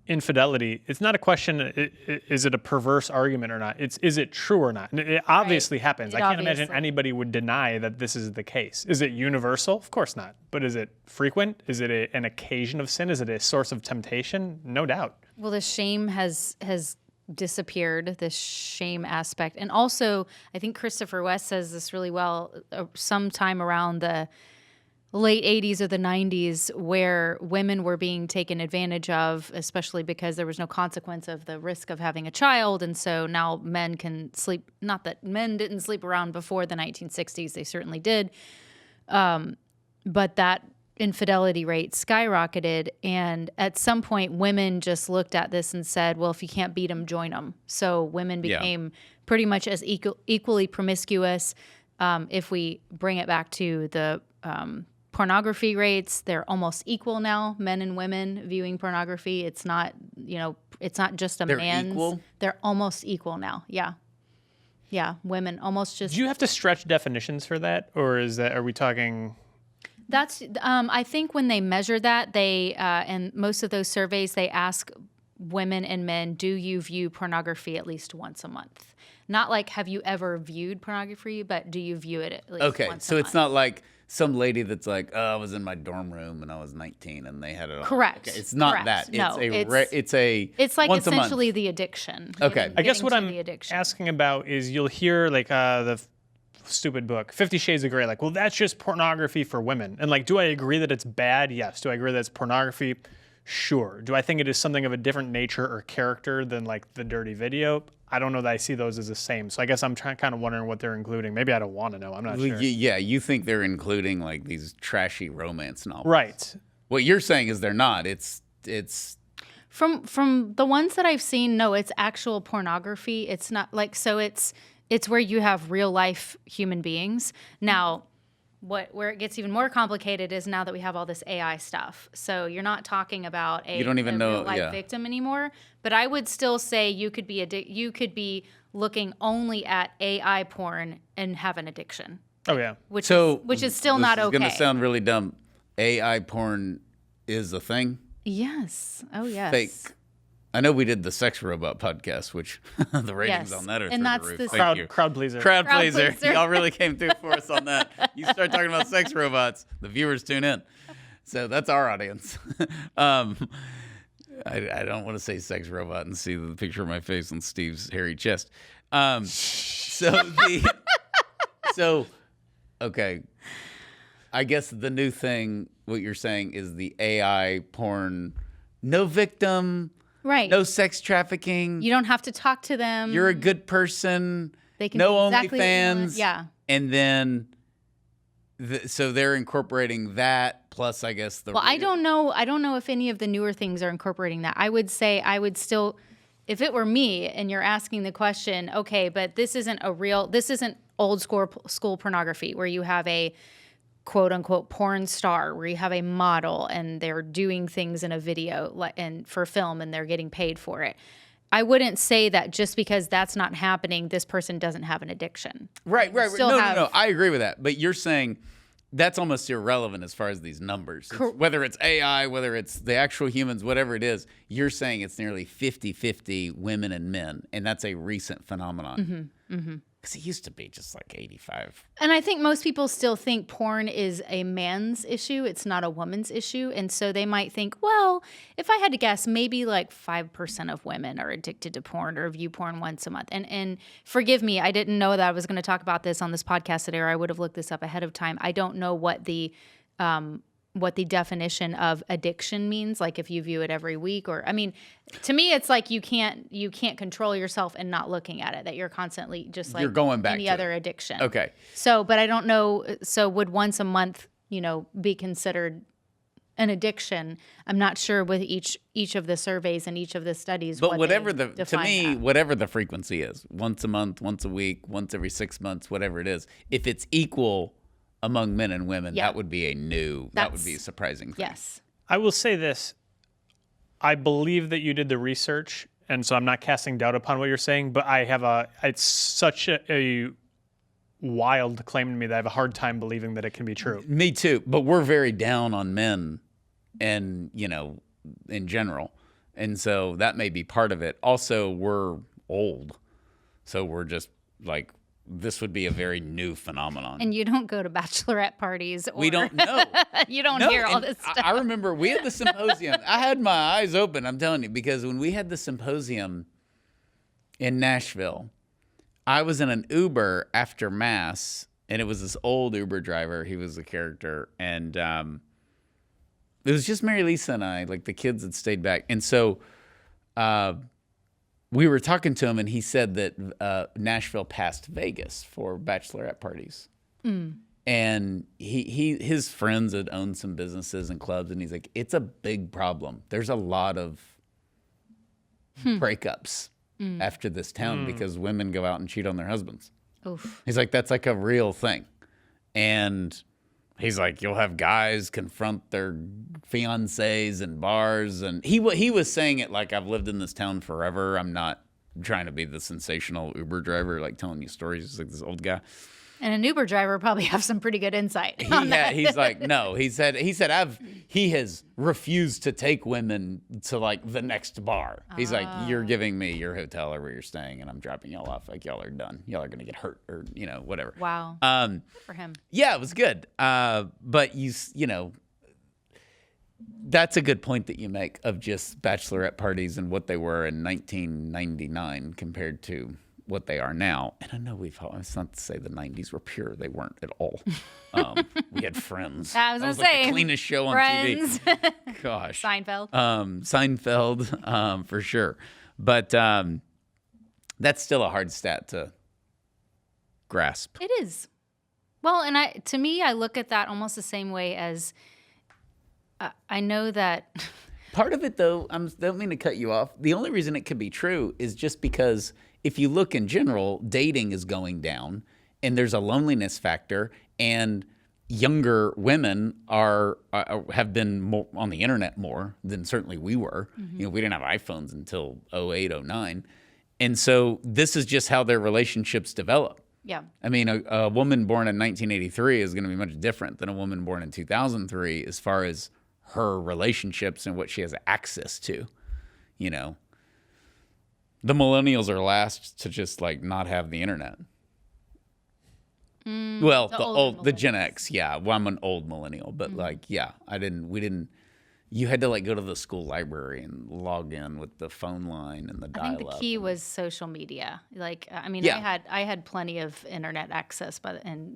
[SPEAKER 3] infidelity, it's not a question, is it a perverse argument or not? Is it true or not? And it obviously happens. I can't imagine anybody would deny that this is the case. Is it universal? Of course not. But is it frequent? Is it an occasion of sin? Is it a source of temptation? No doubt.
[SPEAKER 4] Well, the shame has disappeared, this shame aspect. And also, I think Christopher West says this really well, sometime around the late 80s or the 90s, where women were being taken advantage of, especially because there was no consequence of the risk of having a child. And so now men can sleep, not that men didn't sleep around before the 1960s, they certainly did. But that infidelity rate skyrocketed. And at some point, women just looked at this and said, well, if you can't beat them, join them. So women became pretty much as equally promiscuous. If we bring it back to the pornography rates, they're almost equal now, men and women viewing pornography. It's not, it's not just
[SPEAKER 2] They're
[SPEAKER 4] man's.
[SPEAKER 2] equal?
[SPEAKER 4] They're almost equal now. Yeah. Yeah, women almost just.
[SPEAKER 3] Do you have to stretch definitions for that, or are we talking?
[SPEAKER 4] That's, I think when they measure that, they, and most of those surveys, they ask women and men, do you view pornography at least once a month? Not like, have you ever viewed pornography, but do you view it at least once a month?
[SPEAKER 2] So it's not like some lady that's like, oh, I was in my dorm room when I was 19 and they had it on.
[SPEAKER 4] Correct.
[SPEAKER 2] Okay, it's not
[SPEAKER 4] Correct.
[SPEAKER 2] that.
[SPEAKER 4] No,
[SPEAKER 2] It's
[SPEAKER 4] like
[SPEAKER 2] once a month.
[SPEAKER 4] essentially the addiction.
[SPEAKER 2] Okay.
[SPEAKER 3] I guess what
[SPEAKER 4] Getting to
[SPEAKER 3] I'm
[SPEAKER 4] the addiction.
[SPEAKER 3] asking about is you'll hear like the stupid book, 50 Shades of Grey, like, well, that's just pornography for women. And like, do I agree that it's bad? Yes. Do I agree that it's pornography? Sure. Do I think it is something of a different nature or character than like the dirty video? I don't know that I see those as the same. So I guess I'm kind of wondering what they're including. Maybe I don't want to know. I'm not sure.
[SPEAKER 2] Yeah, you think they're including like these trashy romance novels.
[SPEAKER 3] Right.
[SPEAKER 2] What you're saying is they're not. It's
[SPEAKER 4] From the ones that I've seen, no, it's actual pornography. It's not like, so it's where you have real life human beings. Now, where it gets even more complicated is now that we have all this AI stuff. So you're not talking about a real life victim anymore. But I would still say you could be looking only at AI porn and have an addiction.
[SPEAKER 3] Oh yeah.
[SPEAKER 4] Which is still not okay.
[SPEAKER 2] It's going to sound really dumb. AI porn is a thing.
[SPEAKER 4] Yes. Oh yes.
[SPEAKER 2] Fake. I know we did the sex robot podcast, which the ratings on that are
[SPEAKER 4] and that's
[SPEAKER 2] through the roof.
[SPEAKER 4] the
[SPEAKER 2] Thank you.
[SPEAKER 3] Crowd pleaser.
[SPEAKER 2] Crowd pleaser. Y'all really came through for us on that. You start talking about sex robots, the viewers tune in. So that's our audience. I don't want to say sex robot and see the picture of my face on Steve's hairy chest. Okay. I guess the new thing, what you're saying, is the AI porn, no victim.
[SPEAKER 4] Right.
[SPEAKER 2] No sex trafficking.
[SPEAKER 4] You don't have to talk to them.
[SPEAKER 2] You're a good person.
[SPEAKER 4] They can
[SPEAKER 2] no
[SPEAKER 4] do exactly
[SPEAKER 2] OnlyFans.
[SPEAKER 4] Yeah.
[SPEAKER 2] And then, so they're incorporating that plus, I guess, the.
[SPEAKER 4] Well, I don't know if any of the newer things are incorporating that. I would say I would still, if it were me and you're asking the question, okay, but this isn't old school pornography where you have a quote unquote porn star where you have a model and they're doing things in a video and for film and they're getting paid for it. I wouldn't say that just because that's not happening, this person doesn't have an addiction. Right.
[SPEAKER 2] No. I agree with that. But you're saying that's almost irrelevant as far as these numbers. Whether it's AI, whether it's the actual humans, whatever it is, you're saying it's nearly 50-50 women and men. And that's a recent phenomenon. Because it used to be just like 85.
[SPEAKER 4] And I think most people still think porn is a man's issue. It's not a woman's issue. And so they might think, well, if I had to guess, maybe like 5% of women are addicted to porn or view porn once a month. And forgive me, I didn't know that I was going to talk about this on this podcast today, or I would have looked this up ahead of time. I don't know what the definition of addiction means, like if you view it every week, or I mean, to me it's like you can't control yourself and not looking at it, that you're constantly just like
[SPEAKER 2] you're going back
[SPEAKER 4] any
[SPEAKER 2] to
[SPEAKER 4] other
[SPEAKER 2] it.
[SPEAKER 4] addiction.
[SPEAKER 2] Okay.
[SPEAKER 4] So, but I don't know, so would once a month, be considered an addiction? I'm not sure with each of the surveys and each of the studies.
[SPEAKER 2] But whatever
[SPEAKER 4] whatever
[SPEAKER 2] the frequency is, once a month, once a week, once every 6 months, whatever it is, if it's equal among men and women, that would be that would be a surprising thing.
[SPEAKER 4] Yes.
[SPEAKER 3] I will say this. I believe that you did the research, and so I'm not casting doubt upon what you're saying, but it's such a wild claim to me that I have a hard time believing that it can be true.
[SPEAKER 2] Me too, but we're very down on men and, in general. And so that may be part of it. Also, we're old. So we're just like, this would be a very new phenomenon.
[SPEAKER 4] And you don't go to bachelorette parties.
[SPEAKER 2] We don't know.
[SPEAKER 4] You don't hear all this stuff.
[SPEAKER 2] I remember we had the symposium. I had my eyes open, I'm telling you, because when we had the symposium, in Nashville. I was in an Uber after Mass, and it was this old Uber driver. He was the character, and it was just Mary Lisa and I. Like, the kids had stayed back, and so we were talking to him, and he said that Nashville passed Vegas for bachelorette parties. And his friends had owned some businesses and clubs, and he's like, it's a big problem. There's a lot of breakups after this town because women go out and cheat on their husbands.
[SPEAKER 4] Oof.
[SPEAKER 2] He's like, that's like a real thing. And he's like, you'll have guys confront their fiancés in bars. And he was saying it like, I've lived in this town forever. I'm not trying to be the sensational Uber driver, like telling you stories. He's like this old guy.
[SPEAKER 4] And an Uber driver probably have some pretty good insight on that.
[SPEAKER 2] He's like, no. He said he has refused to take women to like the next bar. He's like, you're giving me your hotel or where you're staying, and I'm dropping y'all off. Like, y'all are done. Y'all are gonna get hurt or whatever.
[SPEAKER 4] Wow. Good for him.
[SPEAKER 2] Yeah, it was good. But you know, that's a good point that you make of just bachelorette parties and what they were in 1999 compared to what they are now. And I know it's not to say the 90s were pure. They weren't at all. We had Friends.
[SPEAKER 4] I was going to
[SPEAKER 2] like
[SPEAKER 4] say.
[SPEAKER 2] the cleanest show on
[SPEAKER 4] Friends.
[SPEAKER 2] TV. Gosh.
[SPEAKER 4] Seinfeld.
[SPEAKER 2] Seinfeld, for sure. But that's still a hard stat to grasp.
[SPEAKER 4] It is. Well, and to me, I look at that almost the same way as I know that.
[SPEAKER 2] Part of it, though, I don't mean to cut you off. The only reason it could be true is just because if you look in general, dating is going down, and there's a loneliness factor, and younger women have been more on the internet more than certainly we were. You know, we didn't have iPhones until 08, 09. And so this is just how their relationships develop.
[SPEAKER 4] Yeah.
[SPEAKER 2] I mean, a woman born in 1983 is going to be much different than a woman born in 2003 as far as her relationships and what she has access to, you know. The millennials are last to just like not have the internet. Well, the Gen X, yeah. Well, I'm an old millennial, but like, yeah, we didn't. You had to like go to the school library and log in with the phone line and the dial-up.
[SPEAKER 4] I think the key was social media. Like, I mean,
[SPEAKER 2] Yeah.
[SPEAKER 4] I had plenty of internet access,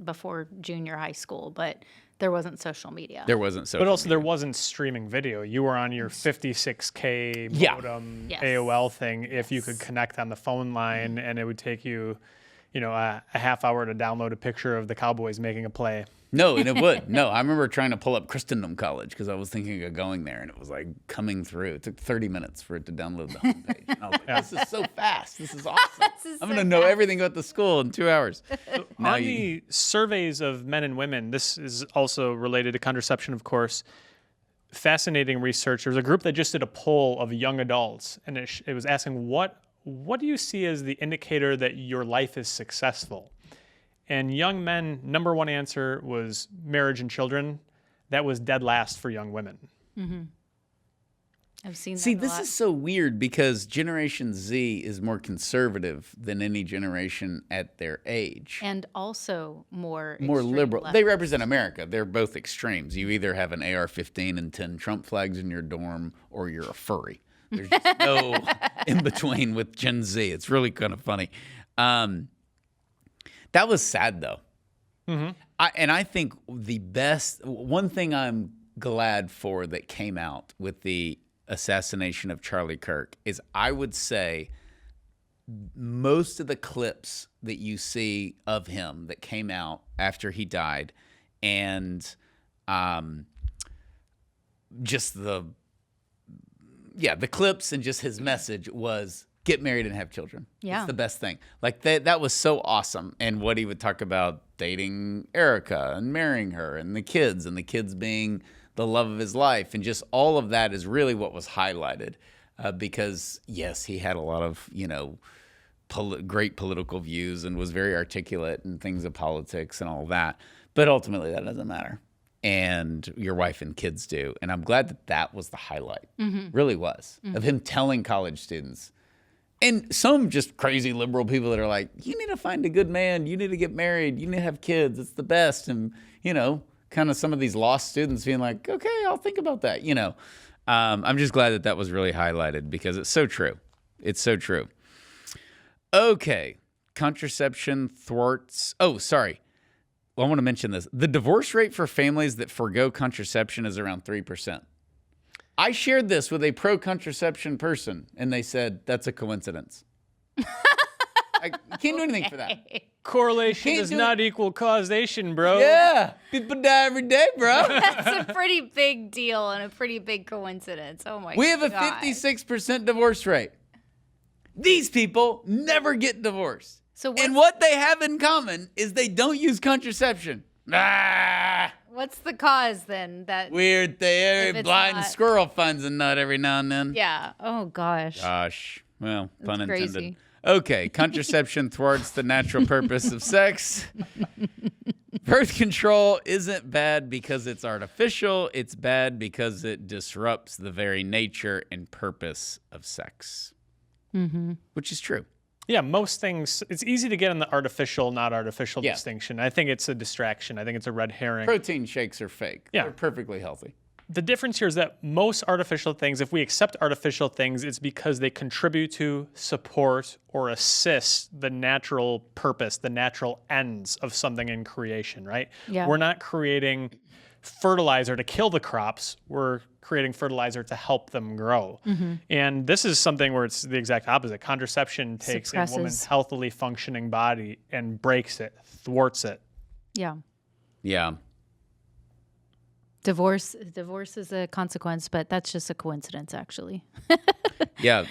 [SPEAKER 4] before junior high school, but there wasn't social media.
[SPEAKER 2] There wasn't social
[SPEAKER 3] But also,
[SPEAKER 2] media.
[SPEAKER 3] there wasn't streaming video. You were on your 56K
[SPEAKER 2] Yeah.
[SPEAKER 3] modem
[SPEAKER 4] Yes.
[SPEAKER 3] AOL thing. If you could connect on the phone line, and it would take you, a half hour to download a picture of the Cowboys making a play.
[SPEAKER 2] No, and it would. No, I remember trying to pull up Christendom College because I was thinking of going there, and it was like coming through. It took 30 minutes for it to download the homepage. And I was like, this is so fast. This is awesome. I'm going to know everything about the school in 2 hours. Now
[SPEAKER 3] On the surveys of men and women, this is also related to contraception, of course. Fascinating research. There was a group that just did a poll of young adults, and it was asking, what do you see as the indicator that your life is successful? And young men, number one answer was marriage and children. That was dead last for young women.
[SPEAKER 4] I've seen that
[SPEAKER 2] See,
[SPEAKER 4] a
[SPEAKER 2] this
[SPEAKER 4] lot.
[SPEAKER 2] is so weird because Generation Z is more conservative than any generation at their age.
[SPEAKER 4] And also more
[SPEAKER 2] More liberal.
[SPEAKER 4] left.
[SPEAKER 2] They represent America. They're both extremes. You either have an AR-15 and 10 Trump flags in your dorm, or you're a furry. There's just no in between with Gen Z. It's really kind of funny. That was sad, though. I think one thing I'm glad for that came out with the assassination of Charlie Kirk is I would say most of the clips that you see of him that came out after he died, and just the clips and just his message was get married and have children.
[SPEAKER 4] Yeah.
[SPEAKER 2] It's the best thing. Like that was so awesome. And what he would talk about dating Erica and marrying her and the kids being the love of his life. And just all of that is really what was highlighted because, yes, he had a lot of, great political views and was very articulate in things of politics and all that. But ultimately, that doesn't matter. And your wife and kids do. And I'm glad that was the highlight. Really was. Of him telling college students. And some just crazy liberal people that are like, you need to find a good man. You need to get married. You need to have kids. It's the best. And, kind of some of these lost students being like, okay, I'll think about that. I'm just glad that was really highlighted because it's so true. It's so true. Okay. Contraception thwarts. Oh, sorry. Well, I want to mention this. The divorce rate for families that forego contraception is around 3%. I shared this with a pro-contraception person, and they said that's a coincidence. I can't do anything for that.
[SPEAKER 3] Correlation does not equal causation, bro.
[SPEAKER 2] Yeah. People die every day, bro.
[SPEAKER 4] That's a pretty big deal and a pretty big coincidence. Oh my god.
[SPEAKER 2] We have a 56% divorce rate. These people never get divorced. And what they have in common is they don't use contraception.
[SPEAKER 4] What's the cause then? That
[SPEAKER 2] weird thing. Every blind
[SPEAKER 4] not...
[SPEAKER 2] squirrel finds a nut every now and then.
[SPEAKER 4] Yeah. Oh gosh.
[SPEAKER 2] Gosh. Well, pun
[SPEAKER 4] That's
[SPEAKER 2] intended.
[SPEAKER 4] crazy.
[SPEAKER 2] Okay. Contraception thwarts the natural purpose of sex. Birth control isn't bad because it's artificial. It's bad because it disrupts the very nature and purpose of sex. Mm-hmm. Which is true.
[SPEAKER 3] Yeah, most things, it's easy to get on the artificial, not artificial distinction. I think it's a distraction. I think it's a red herring.
[SPEAKER 2] Protein shakes are fake.
[SPEAKER 3] Yeah.
[SPEAKER 2] They're perfectly healthy.
[SPEAKER 3] The difference here is that most artificial things, if we accept artificial things, it's because they contribute to, support, or assist the natural purpose, the natural ends of something in creation, right?
[SPEAKER 4] Yeah.
[SPEAKER 3] We're not creating fertilizer to kill the crops. We're creating fertilizer to help them grow. Mm-hmm. And this is something where it's the exact opposite. Contraception takes a woman's healthily functioning body and breaks it, thwarts it.
[SPEAKER 4] Yeah.
[SPEAKER 2] Yeah.
[SPEAKER 4] Divorce is a consequence, but that's just a coincidence, actually.
[SPEAKER 2] Yeah,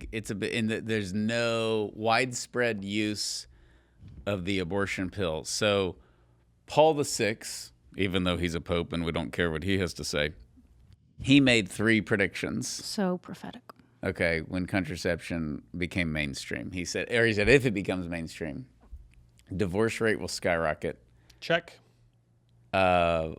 [SPEAKER 2] there's no widespread use of the abortion pill. So Paul VI, even though he's a pope and we don't care what he has to say, he made 3 predictions.
[SPEAKER 4] So prophetic.
[SPEAKER 2] Okay, when contraception became mainstream. He said if it becomes mainstream, divorce rate will skyrocket.
[SPEAKER 3] Check.
[SPEAKER 2] Women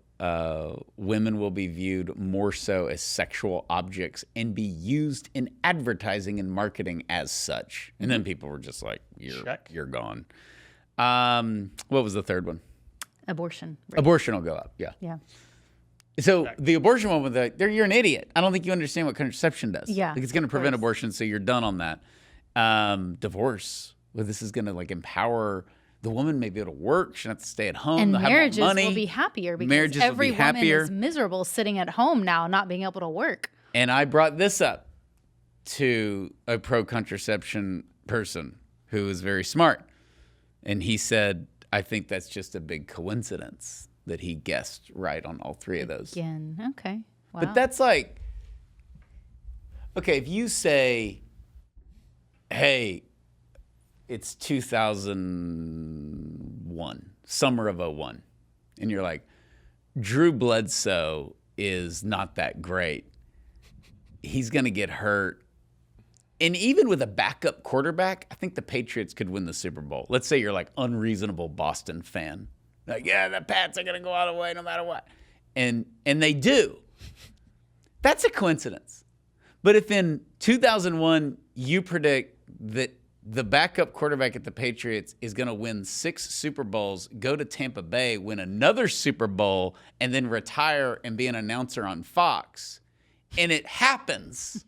[SPEAKER 2] will be viewed more so as sexual objects and be used in advertising and marketing as such. And then people were just like, you're gone. What was the third one?
[SPEAKER 4] Abortion. Right.
[SPEAKER 2] Abortion will go up, yeah.
[SPEAKER 4] Yeah.
[SPEAKER 2] So the abortion one, you're an idiot. I don't think you understand what contraception does.
[SPEAKER 4] Yeah.
[SPEAKER 2] Like it's going to prevent abortion, so you're done on that. Divorce, well, this is going to empower the woman, may be able to work. She doesn't have to stay at home.
[SPEAKER 4] And
[SPEAKER 2] They'll
[SPEAKER 4] marriages
[SPEAKER 2] have more money.
[SPEAKER 4] will be happier because
[SPEAKER 2] Marriages
[SPEAKER 4] every
[SPEAKER 2] will be happier.
[SPEAKER 4] woman is miserable sitting at home now, not being able to work.
[SPEAKER 2] And I brought this up to a pro-contraception person who is very smart. And he said, I think that's just a big coincidence that he guessed right on all 3 of those.
[SPEAKER 4] Again, okay. Wow.
[SPEAKER 2] But that's like, okay, if you say, hey, it's 2001, summer of 01, and you're like, Drew Bledsoe is not that great. He's going to get hurt. And even with a backup quarterback, I think the Patriots could win the Super Bowl. Let's say you're like unreasonable Boston fan. Like, yeah, the Pats are going to go all the way no matter what. And they do. That's a coincidence. But if in 2001 you predict that the backup quarterback at the Patriots is going to win 6 Super Bowls, go to Tampa Bay, win another Super Bowl, and then retire and be an announcer on Fox, and it happens,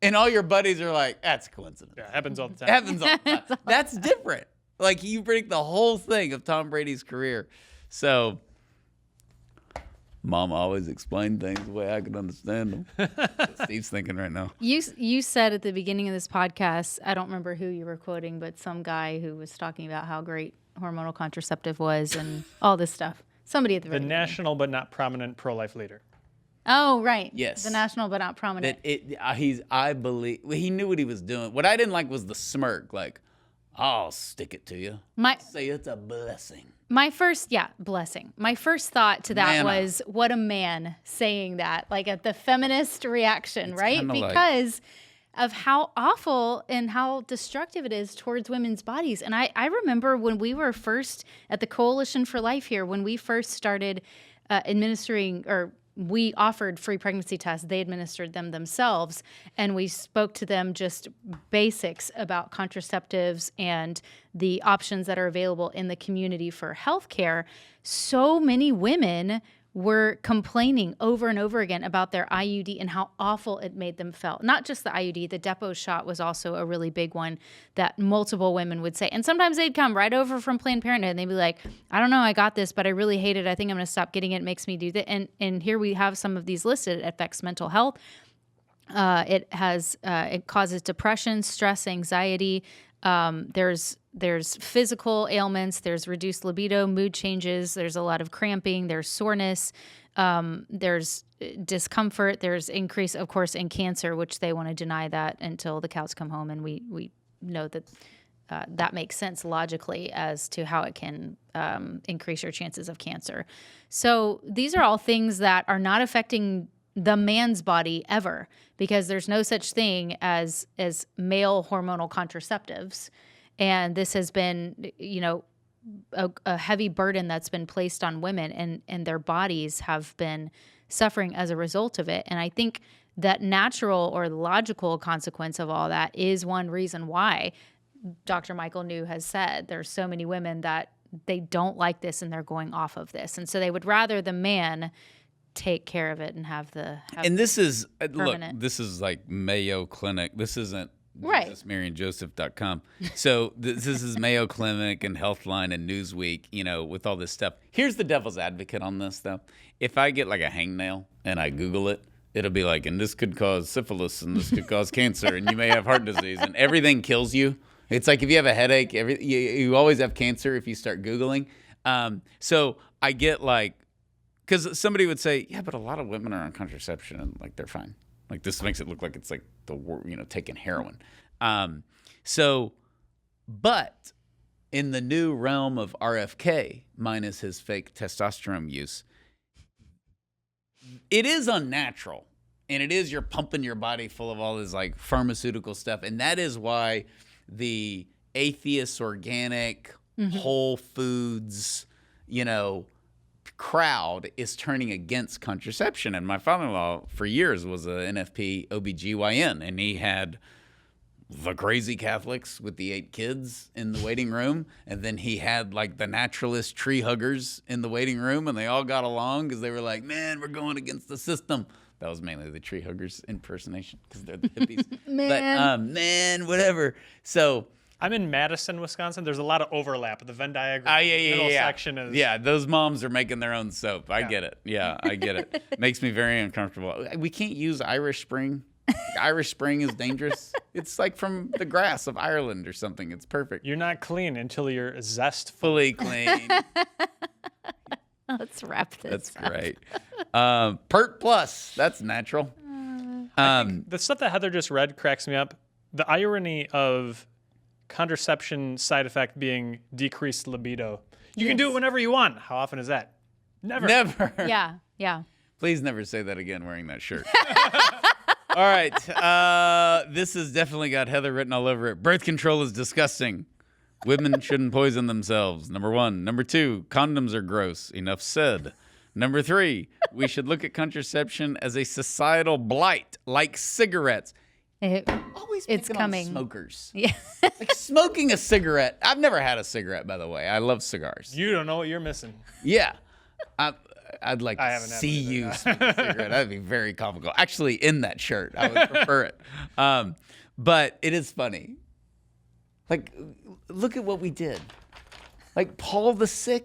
[SPEAKER 2] and all your buddies are like, that's a coincidence.
[SPEAKER 3] Yeah, it happens all the time.
[SPEAKER 2] It happens all the time. That's different. Like, you predict the whole thing of Tom Brady's career. So, Mom always explained things the way I could understand them. Steve's thinking right now.
[SPEAKER 4] You said at the beginning of this podcast, I don't remember who you were quoting, but some guy who was talking about how great hormonal contraceptive was and all this stuff. Somebody at the very beginning.
[SPEAKER 3] National but not prominent pro-life leader.
[SPEAKER 4] Oh, right.
[SPEAKER 2] Yes.
[SPEAKER 4] The national but not prominent.
[SPEAKER 2] I believe he knew what he was doing. What I didn't like was the smirk. Like, I'll stick it to you. Say it's a blessing.
[SPEAKER 4] Blessing. My first thought to that was, what a man saying that, like at the feminist reaction, it's right? Because of how awful and how destructive it is towards women's bodies. And I remember when we were first at the Coalition for Life here, when we first started administering, or we offered free pregnancy tests. They administered them themselves. And we spoke to them just basics about contraceptives and the options that are available in the community for healthcare. So many women were complaining over and over again about their IUD and how awful it made them feel. Not just the IUD, the depot shot was also a really big one that multiple women would say. And sometimes they'd come right over from Planned Parenthood and they'd be like, I don't know, I got this, but I really hate it. I think I'm going to stop getting it. It makes me do that. And here we have some of these listed. It affects mental health. It causes depression, stress, anxiety. There's physical ailments, there's reduced libido, mood changes, there's a lot of cramping, there's soreness, there's discomfort, there's increase, of course, in cancer, which they want to deny that until the cows come home. And we know that that makes sense logically as to how it can increase your chances of cancer. So these are all things that are not affecting the man's body ever, because there's no such thing as male hormonal contraceptives. And this has been, a heavy burden that's been placed on women, and their bodies have been suffering as a result of it. And I think that natural or logical consequence of all that is one reason why Dr. Michael New has said there's so many women that they don't like this and they're going off of this. And so they would rather the man take care of it and have
[SPEAKER 2] and this is
[SPEAKER 4] permanent.
[SPEAKER 2] Look, this is like Mayo Clinic. This isn't
[SPEAKER 4] right.
[SPEAKER 2] JesusMaryandJoseph.com. So this is Mayo Clinic and Healthline and Newsweek, with all this stuff. Here's the devil's advocate on this, though. If I get like a hangnail and I Google it, it'll be like, and this could cause syphilis, and this could cause cancer, and you may have heart disease, and everything kills you. It's like if you have a headache, you always have cancer if you start Googling. So I get like, because somebody would say, yeah, but a lot of women are on contraception and like they're fine. Like this makes it look like it's like taking heroin. But in the new realm of RFK, minus his fake testosterone use, it is unnatural. And it is you're pumping your body full of all this like pharmaceutical stuff. And that is why the atheist, organic, whole foods, crowd is turning against contraception. And my father-in-law for years was an NFP OBGYN, and he had the crazy Catholics with the 8 kids in the waiting room, and then he had like the naturalist tree huggers in the waiting room, and they all got along because they were like, man, we're going against the system. That was mainly the tree huggers impersonation because they're the hippies.
[SPEAKER 4] Man.
[SPEAKER 2] But whatever. So
[SPEAKER 3] I'm in Madison, Wisconsin. There's a lot of overlap. The Venn diagram middle section is...
[SPEAKER 2] Yeah, those moms are making their own soap. I get it. Yeah, I get it. Makes me very uncomfortable. We can't use Irish Spring. Irish Spring is dangerous. It's like from the grass of Ireland or something. It's perfect.
[SPEAKER 3] You're not clean until you're zestful.
[SPEAKER 2] Fully clean.
[SPEAKER 4] Let's wrap this
[SPEAKER 2] That's great. Pert Plus. That's natural.
[SPEAKER 3] The stuff that Heather just read cracks me up. The irony of contraception side effect being decreased libido. You can do it whenever you want. How often is that? Never.
[SPEAKER 4] Yeah.
[SPEAKER 2] Please never say that again wearing that shirt. All right. This has definitely got Heather written all over it. Birth control is disgusting. Women shouldn't poison themselves. Number 1. Number 2, condoms are gross. Enough said. Number 3, we should look at contraception as a societal blight, like cigarettes. Always
[SPEAKER 4] it's coming.
[SPEAKER 2] On smokers.
[SPEAKER 4] Yeah.
[SPEAKER 2] Like smoking a cigarette. I've never had a cigarette, by the way. I love cigars.
[SPEAKER 3] You don't know what you're missing.
[SPEAKER 2] Yeah. I'd like to see you smoke a cigarette. That'd be very comical. Actually, in that shirt, I would prefer it. But it is funny. Like, look at what we did. Like Paul VI,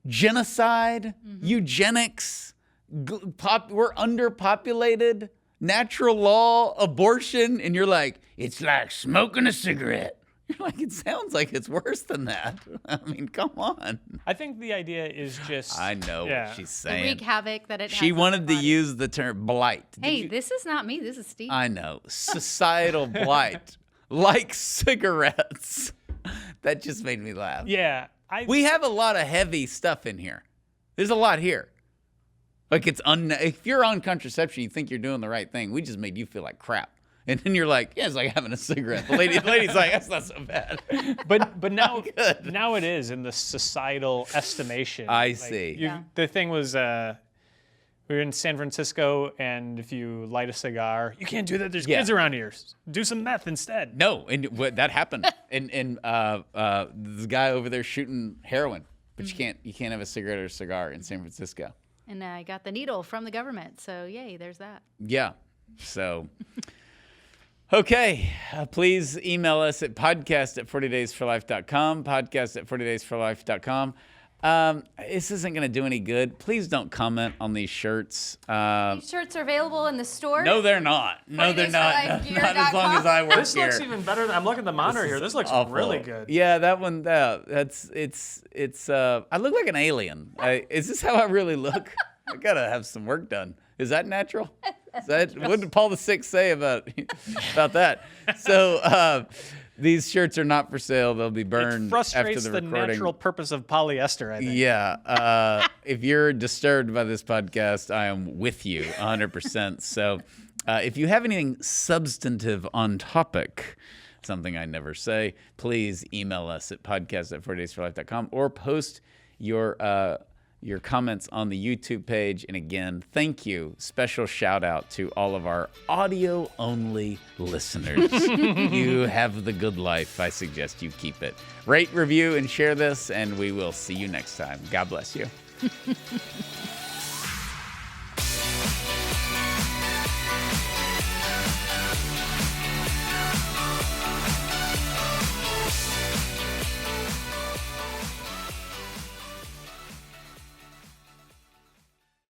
[SPEAKER 2] genocide, eugenics, we're underpopulated. Natural law, abortion, and you're like, it's like smoking a cigarette. You're like, it sounds like it's worse than that. I mean, come on.
[SPEAKER 3] I think the idea is just...
[SPEAKER 2] I know what she's saying.
[SPEAKER 4] The wreak havoc that it has.
[SPEAKER 2] She
[SPEAKER 4] on
[SPEAKER 2] wanted
[SPEAKER 4] the
[SPEAKER 2] to use the term blight.
[SPEAKER 4] Hey, this is not me. This is Steve.
[SPEAKER 2] I know. Societal blight. Like cigarettes. That just made me laugh.
[SPEAKER 3] Yeah.
[SPEAKER 2] We have a lot of heavy stuff in here. There's a lot here. Like if you're on contraception, you think you're doing the right thing. We just made you feel like crap. And then you're like, yeah, it's like having a cigarette. The lady's like, that's not so bad.
[SPEAKER 3] But now it is in the societal estimation.
[SPEAKER 2] I see.
[SPEAKER 3] The thing was, we were in San Francisco, and if you light a cigar, you can't do that. There's kids around here. Do some meth instead.
[SPEAKER 2] No, and that happened. and the guy over there shooting heroin. but you can't have a cigarette or a cigar in San Francisco.
[SPEAKER 4] And I got the needle from the government. So, yay, there's that.
[SPEAKER 2] Yeah. So, okay. Please email us at podcast@40daysforlife.com, podcast@40daysforlife.com. This isn't going to do any good. Please don't comment on these shirts.
[SPEAKER 4] These shirts are available in the store.
[SPEAKER 2] No, they're not. No, they're not. Not as long as I work
[SPEAKER 3] This
[SPEAKER 2] here.
[SPEAKER 3] looks even better. I'm looking at the monitor here. This looks really good.
[SPEAKER 2] Yeah, that one. It's. I look like an alien. Is this how I really look? I gotta have some work done. Is that natural? What did Paul VI say about that? So these shirts are not for sale. They'll be burned
[SPEAKER 3] It
[SPEAKER 2] after
[SPEAKER 3] frustrates
[SPEAKER 2] the
[SPEAKER 3] the
[SPEAKER 2] recording.
[SPEAKER 3] natural purpose of polyester, I think.
[SPEAKER 2] Yeah. If you're disturbed by this podcast, I am with you 100%. So if you have anything substantive on topic, something I never say, please email us at podcast@40daysforlife.com or post your comments on the YouTube page. And again, thank you. Special shout out to all of our audio only listeners. You have the good life. I suggest you keep it. Rate, review, and share this, and we will see you next time. God bless you.